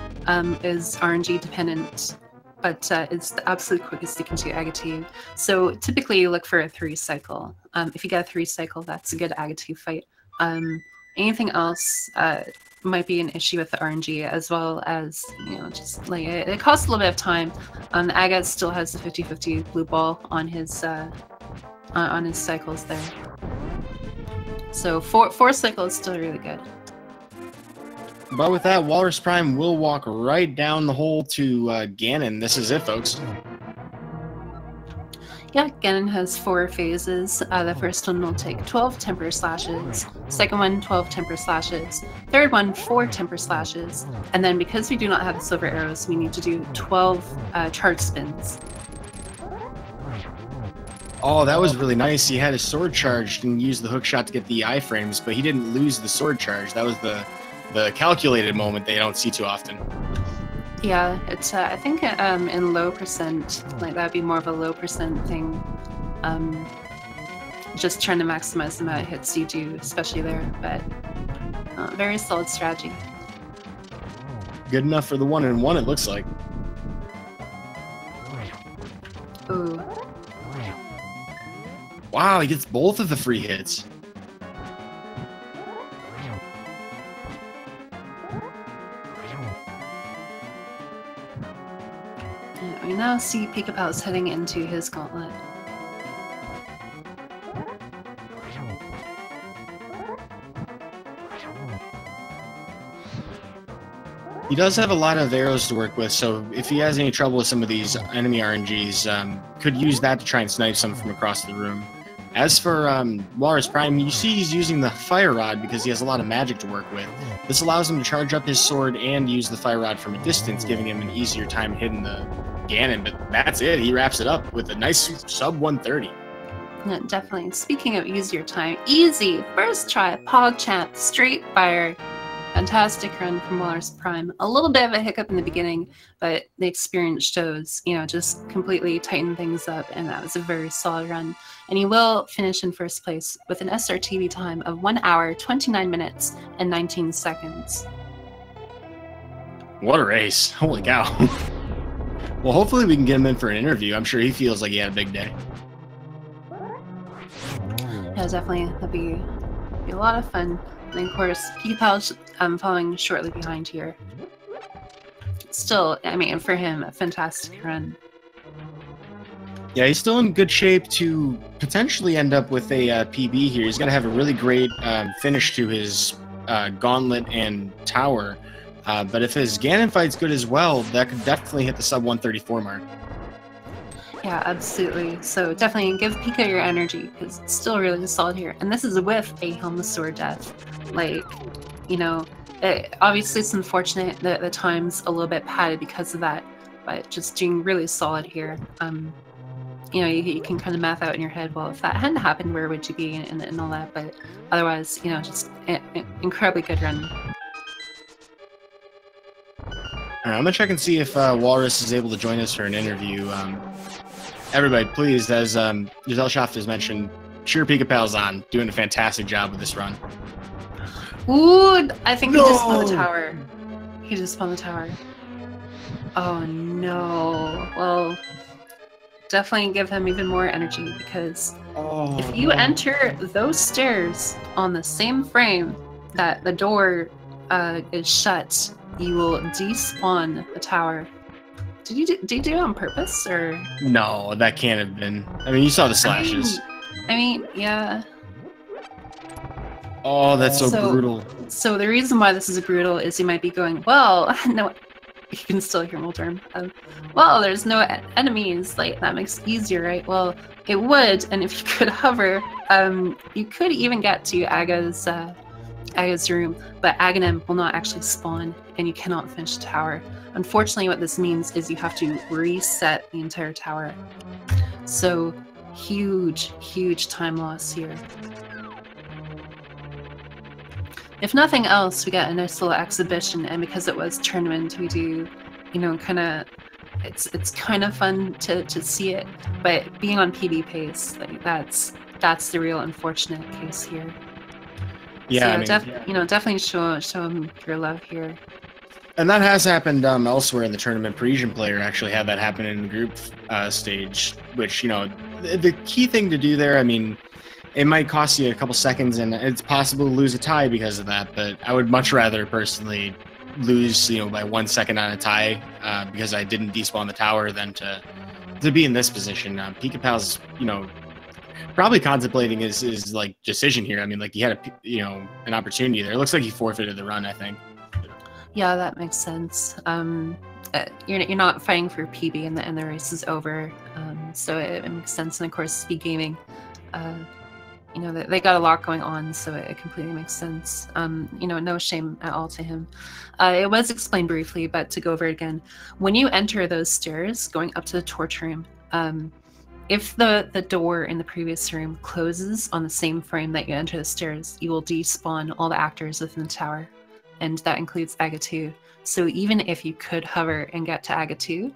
is RNG dependent, but it's the absolute quickest you can do Aga 2. So typically you look for a 3-cycle. If you get a 3-cycle, that's a good Aga 2 fight. Anything else might be an issue with the RNG, as well as, just like it costs a little bit of time. Aga still has the 50-50 blue ball on his cycles there. So 4 cycles is still really good. But with that, Walrus Prime will walk right down the hole to Ganon. This is it, folks. Yeah, Ganon has 4 phases. The first one will take 12 temper slashes, second one 12 temper slashes, third one 4 temper slashes, and then because we do not have the silver arrows, we need to do 12 charge spins. Oh, that was really nice. He had his sword charged and used the hook shot to get the iframes, but he didn't lose the sword charge. That was the calculated moment they don't see too often. Yeah, it's I think in low percent, like that'd be more of a low percent thing. Just trying to maximize the amount of hits you do, especially there. But very solid strategy. Good enough for the 1-in-1, it looks like. Ooh. Wow, he gets both of the free hits. We now see Pikapals heading into his gauntlet. He does have a lot of arrows to work with, so if he has any trouble with some of these enemy RNGs, could use that to try and snipe some from across the room. As for Walrus Prime, you see he's using the Fire Rod because he has a lot of magic to work with. This allows him to charge up his sword and use the Fire Rod from a distance, giving him an easier time hitting the Ganon, but that's it. He wraps it up with a nice sub 130. Yeah, definitely. Speaking of easier time, easy! First try, PogChamp, straight fire. Fantastic run from Walrus Prime. A little bit of a hiccup in the beginning, but the experience shows, just completely tighten things up, and that was a very solid run. And he will finish in first place with an SRTV time of 1 hour, 29 minutes, and 19 seconds. What a race. Holy cow. Well, hopefully we can get him in for an interview. I'm sure he feels like he had a big day. Yeah, definitely. That'd be a lot of fun. And of course, Pikapals following shortly behind here. Still, I mean, for him, a fantastic run. Yeah, he's still in good shape to potentially end up with a PB here. He's going to have a really great finish to his gauntlet and tower. But if his Ganon fight's good as well, that could definitely hit the sub 134 mark. Yeah, absolutely. So definitely give Pika your energy, because it's still really solid here. And this is with a Helmless Sword death. Like, obviously it's unfortunate that the time's a little bit padded because of that, but just doing really solid here. You can kind of math out in your head, well, if that hadn't happened, where would you be, and all that, but otherwise, just an incredibly good run. All right, I'm gonna check and see if Walrus is able to join us for an interview. Everybody, please, as Giselle Schaft has mentioned, cheer Pikapals on, doing a fantastic job with this run. Ooh, I think he just spawned the tower. He just spawned the tower. Oh no. Well, definitely give him even more energy, because if you enter those stairs on the same frame that the door is shut, you will despawn the tower. Did you do it on purpose, or? No, that can't have been. I mean, you saw the slashes. I mean, yeah. Oh, that's so brutal. So the reason why this is brutal is you might be going, well, no, you can still hear Moldorm. Well, there's no enemies, like, that makes it easier, right? Well, it would, and if you could hover, you could even get to Aga's room, but Aghanim will not actually spawn, and you cannot finish the tower. Unfortunately, what this means is you have to reset the entire tower. So, huge time loss here. If nothing else, we got a nice little exhibition, and because it was tournament, we do, it's kind of fun to see it, but being on PB pace, like, that's the real unfortunate case here. Yeah, so, definitely show him your love here. And that has happened elsewhere in the tournament. Parisian player actually had that happen in the group stage, which, the key thing to do there, I mean, it might cost you a couple seconds, and it's possible to lose a tie because of that, but I would much rather personally lose, by 1 second on a tie because I didn't despawn the tower than to be in this position. Pikapals, probably contemplating his like decision here. I mean, like, he had an opportunity there. It looks like he forfeited the run, I think. Yeah, that makes sense. You're not fighting for PB, and the race is over, so it makes sense. And of course, Speed Gaming, they got a lot going on, so it completely makes sense. No shame at all to him. It was explained briefly, but to go over it again, when you enter those stairs going up to the torture room, if the door in the previous room closes on the same frame that you enter the stairs, you will despawn all the actors within the tower, and that includes Aga 2. So even if you could hover and get to Aga 2,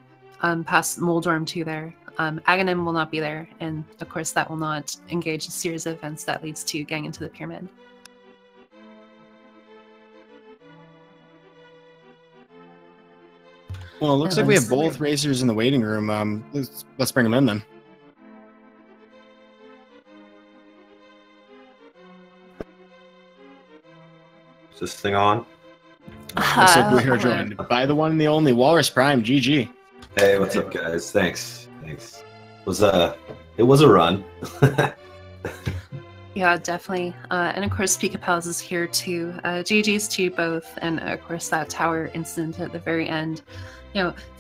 past Moldorm 2 there, Aghanim will not be there, and of course that will not engage a series of events that leads to getting into the pyramid. Well, it looks like we have both racers in the waiting room. Let's bring them in then. Is this thing on? Looks like we are joined by the one and the only Walrus Prime, GG. Hey, what's up, guys? Thanks. It was a run. Yeah, definitely. And of course, Pikapals is here too. GG's to you both, and of course that tower incident at the very end.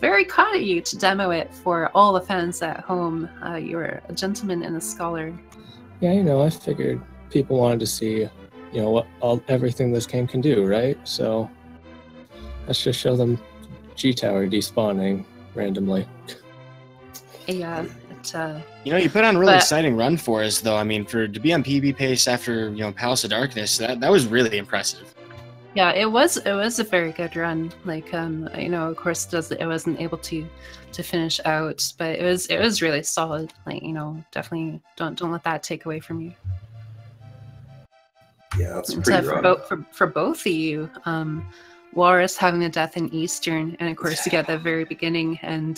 Very kind of you to demo it for all the fans at home. You're a gentleman and a scholar. Yeah, you know, I figured people wanted to see, you know, everything this game can do, right? So let's just show them G-Tower despawning randomly. Yeah, You know, you put on a really exciting run for us, though. I mean, to be on PB pace after, you know, Palace of Darkness, that was really impressive. Yeah, it was a very good run. Like, you know, of course, it wasn't able to finish out, but it was really solid. Like, you know, definitely don't let that take away from you. Yeah, that's pretty rough. For both of you, Walrus having a death in Eastern, and of course you get the very beginning, and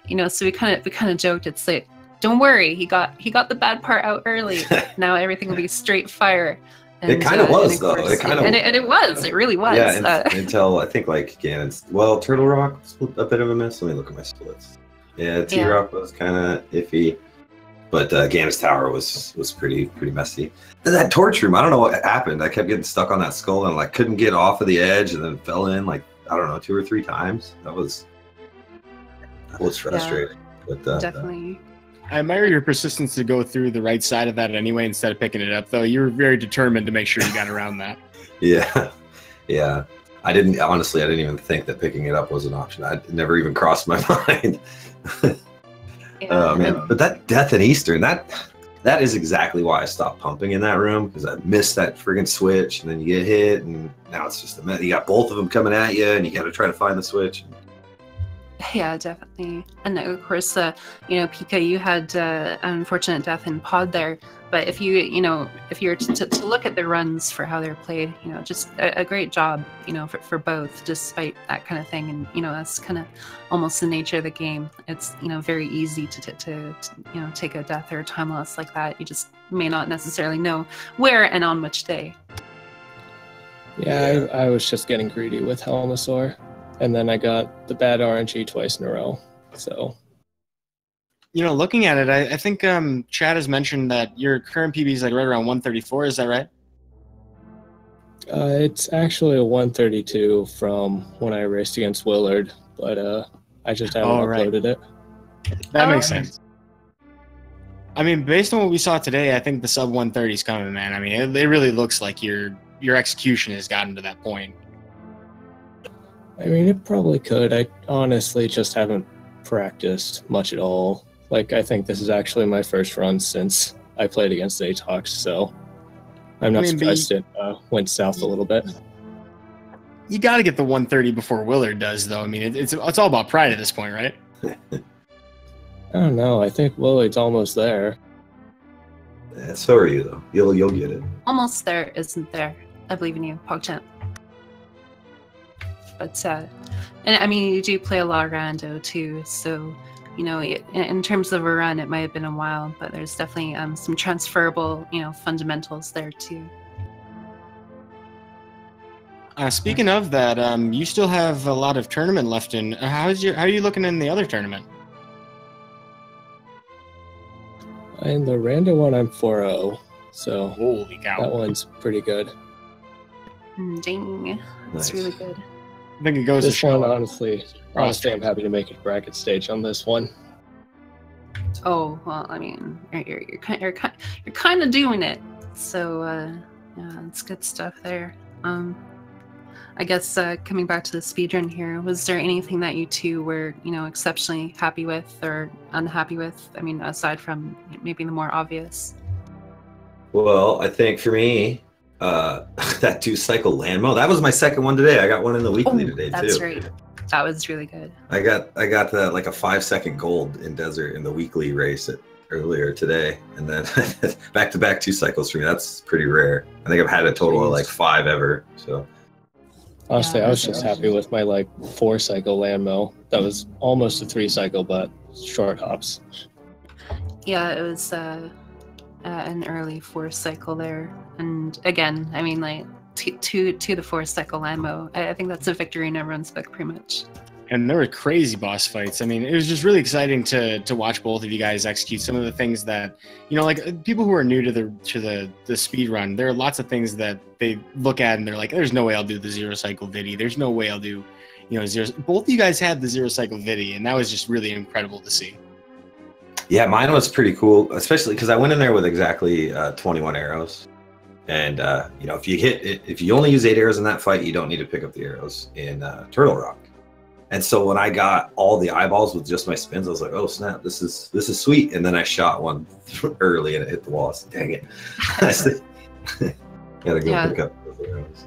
you know, so we kind of joked. It's like, don't worry, he got the bad part out early. Now everything will be straight fire. And, it kind of was, though. It was. It really was. Yeah, until I think like Ganon's. Well, Turtle Rock was a bit of a miss. Let me look at my splits. Yeah, T-Rock was kind of iffy, but Ganon's Tower was pretty messy. And that torch room, I don't know what happened. I kept getting stuck on that skull and like couldn't get off of the edge, and then fell in like, I don't know, 2 or 3 times. That was frustrating. Yeah, but definitely. I admire your persistence to go through the right side of that anyway instead of picking it up, though. You were very determined to make sure you got around that. Yeah. I didn't even think that picking it up was an option. It never even crossed my mind. Oh man, but that death in Eastern, that is exactly why I stopped pumping in that room, because I missed that friggin' switch, and then you get hit, and now it's just a mess. You got both of them coming at you, and you got to try to find the switch. Yeah, definitely. And of course, you know, Pika, you had an unfortunate death in pod there. But if you were to look at the runs for how they're played, you know, just a great job, you know, for both, despite that kind of thing. And, you know, that's kind of almost the nature of the game. It's, you know, very easy to you know, take a death or a time loss like that. You just may not necessarily know where and on which day. Yeah, I was just getting greedy with Helmasaur. And then I got the bad RNG twice in a row. So, you know, looking at it, I think Chad has mentioned that your current PB is like right around 134. Is that right? It's actually a 132 from when I raced against Willard, but I just haven't uploaded it. That makes sense. I mean, based on what we saw today, I think the sub 130 is coming, man. I mean, it really looks like your execution has gotten to that point. I mean, it probably could. I honestly just haven't practiced much at all. Like, I think this is actually my first run since I played against Atox, so I'm not surprised it went south a little bit. You got to get the 130 before Willard does, though. I mean, it's all about pride at this point, right? I don't know. I think Willard's almost there. Yeah, so are you, though. You'll get it. Almost there isn't there. I believe in you, PogChamp. But, and I mean, you do play a lot of rando too, so, you know, in terms of a run, it might have been a while, but there's definitely some transferable, you know, fundamentals there too. Speaking of that, you still have a lot of tournament left in. How are you looking in the other tournament? In the rando one, I'm 4-0, so holy cow, that one's pretty good. Dang, that's really good. I think it goes this to show. One, honestly, I'm happy to make it bracket stage on this one. Oh well, I mean, you're kind of doing it, so yeah, it's good stuff there. I guess coming back to the speedrun here, was there anything that you two were, you know, exceptionally happy with or unhappy with? I mean, aside from maybe the more obvious. Well, I think for me, that 2-cycle landmo, that was my second one today. I got one in the weekly today too. That's right. That was really good. I got like a 5-second gold in desert in the weekly race earlier today, and then back-to-back 2 cycles for me. That's pretty rare. I think I've had a total of like 5 ever. So honestly, I was just happy with my like 4-cycle landmo. That was almost a 3-cycle, but short hops. Yeah, it was an early 4-cycle there, and again, I mean, like to the 4-cycle landmo. I think that's a victory in everyone's book, pretty much. And there were crazy boss fights. I mean, it was just really exciting to watch both of you guys execute some of the things that, you know, like people who are new to the speed run. There are lots of things that they look at and they're like, "There's no way I'll do the 0-cycle viddy. There's no way I'll do, you know, zero." Both of you guys had the 0-cycle viddy, and that was just really incredible to see. Yeah, mine was pretty cool, especially because I went in there with exactly 21 arrows. And, you know, if you only use 8 arrows in that fight, you don't need to pick up the arrows in Turtle Rock. And so when I got all the eyeballs with just my spins, I was like, oh, snap, this is sweet. And then I shot one early and it hit the wall. I said, dang it. Gotta go pick up those arrows.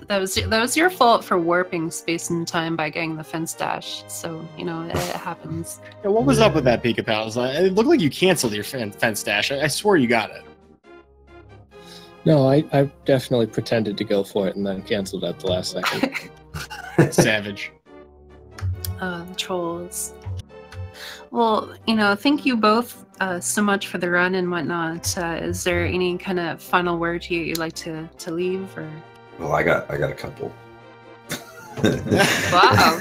That was your fault for warping space and time by getting the fence dash. So, you know, it happens. Yeah, what was up with that, Pikapals? It looked like you canceled your fence dash. I swore you got it. No, I definitely pretended to go for it and then canceled at the last second. Savage. Trolls. Well, you know, thank you both so much for the run and whatnot. Is there any kind of final word you'd like to leave? Or? Well, I got a couple. Wow.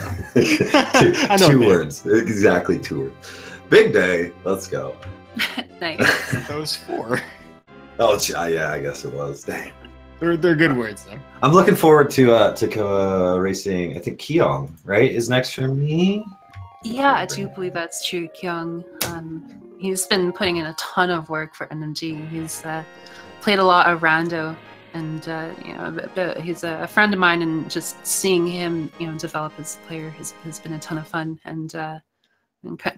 two words. Exactly 2 words. Big day. Let's go. Nice. Those 4. Oh, yeah, I guess it was. Dang. They're good words, though. I'm looking forward to racing. I think Keong, right, is next for me. Yeah, I do believe that's true, Kyung. He's been putting in a ton of work for NMG. He's played a lot of rando, and you know, he's a friend of mine, and just seeing him, you know, develop as a player has been a ton of fun, and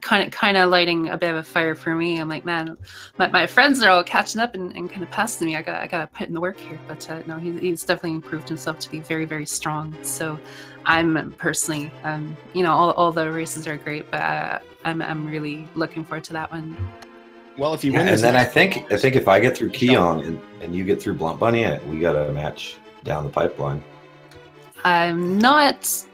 kind of lighting a bit of a fire for me. I'm like, man, my friends are all catching up and kind of passing me. I gotta put in the work here. But no, he's definitely improved himself to be very, very strong. So I'm personally, you know, all the races are great, but I'm really looking forward to that one. Well, if you win, and then I think if I get through Keong and you get through Blunt Bunny, we got a match down the pipeline. I'm not.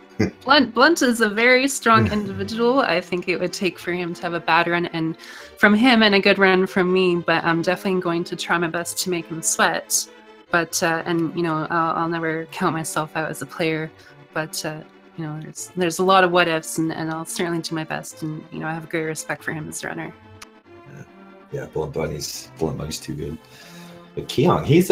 Blunt is a very strong individual. I think it would take for him to have a bad run and from him and a good run from me, but I'm definitely going to try my best to make him sweat. But and you know, I'll never count myself out as a player, but you know, there's a lot of what ifs, and I'll certainly do my best, and you know, I have great respect for him as a runner. Yeah, Blunt Bunny's too good. But Keong, he's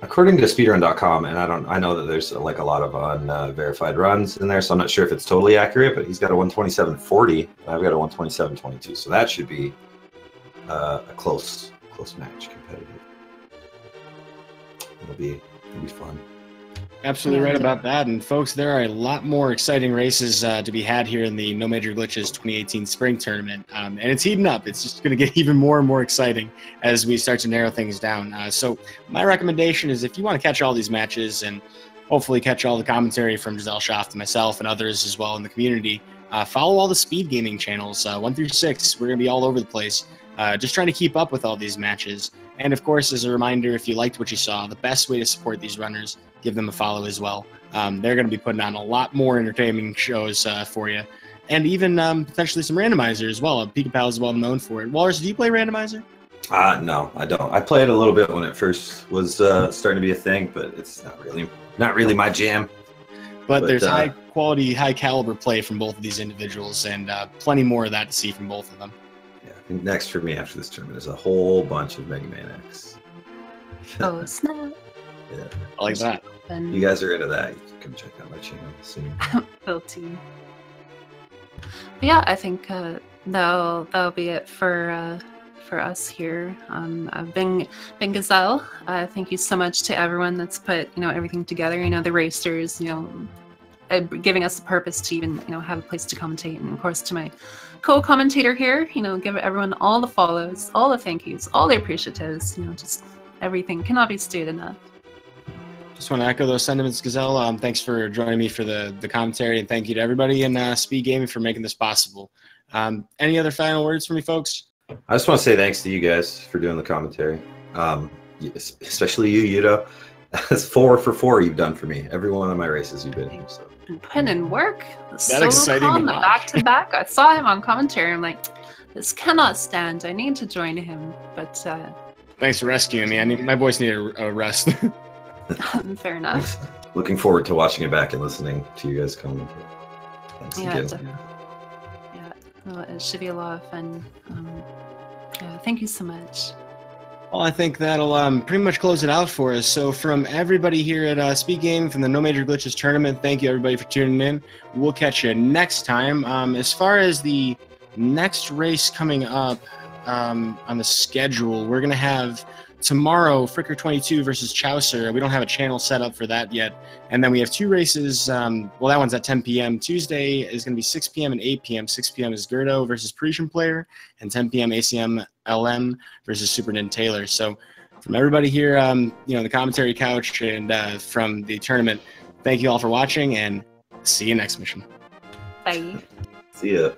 according to speedrun.com, and I know that there's like a lot of unverified runs in there, so I'm not sure if it's totally accurate, but he's got a 127.40, and I've got a 127.22, so that should be a close match, competitive. It'll be fun. Absolutely right about that. And folks, there are a lot more exciting races to be had here in the No Major Glitches 2018 Spring Tournament. And it's heating up. It's just going to get even more and more exciting as we start to narrow things down. So my recommendation is if you want to catch all these matches and hopefully catch all the commentary from Giselle Schaft and myself and others as well in the community, follow all the speed gaming channels, 1 through 6. We're going to be all over the place, just trying to keep up with all these matches. And of course, as a reminder, if you liked what you saw, the best way to support these runners, give them a follow as well. They're going to be putting on a lot more entertaining shows for you. And even potentially some randomizer as well. Pikapals is well known for it. Walrus, do you play randomizer? No, I don't. I played a little bit when it first was starting to be a thing, but it's not really my jam. But there's high quality, high caliber play from both of these individuals, and plenty more of that to see from both of them. Yeah, I think next for me after this tournament is a whole bunch of Mega Man X. Oh, snap. Yeah, I like that. You guys are into that, you can come check out my channel soon. Guilty. But yeah, I think that'll be it for us here. I've been Gazelle. Thank you so much to everyone that's put everything together. The racers, giving us the purpose to even have a place to commentate, and of course to my co-commentator here. Give everyone all the follows, all the thank yous, all the appreciatives. Just everything cannot be stated enough. Just want to echo those sentiments, Gazelle. Thanks for joining me for the commentary, and thank you to everybody in Speed Gaming for making this possible. Any other final words for me, folks? I just want to say thanks to you guys for doing the commentary, especially you, Yuto. That's 4 for 4 you've done for me. Every one of my races you've been in. So. And putting in work. That's exciting to watch. Back to back. I saw him on commentary. I'm like, this cannot stand. I need to join him. But thanks for rescuing me. My voice needed a rest. Fair enough. Looking forward to watching it back and listening to you guys comment. Thanks again. Yeah, well, it should be a lot of fun. Thank you so much. Well, I think that'll pretty much close it out for us. So from everybody here at Speed Game, from the No Major Glitches tournament, thank you everybody for tuning in. We'll catch you next time. As far as the Next race coming up on the schedule, we're going to have tomorrow Fricker 22 versus Chaucer. We don't have a channel set up for that yet. And then we have two races. Well, that one's at 10 p.m. Tuesday is going to be 6 p.m. and 8 p.m. 6 p.m. is Gerdo versus Parisian Player, and 10 p.m. ACM LM versus Superintendent Taylor. So from everybody here, the commentary couch and from the tournament, thank you all for watching, and see you next mission. Bye. See ya.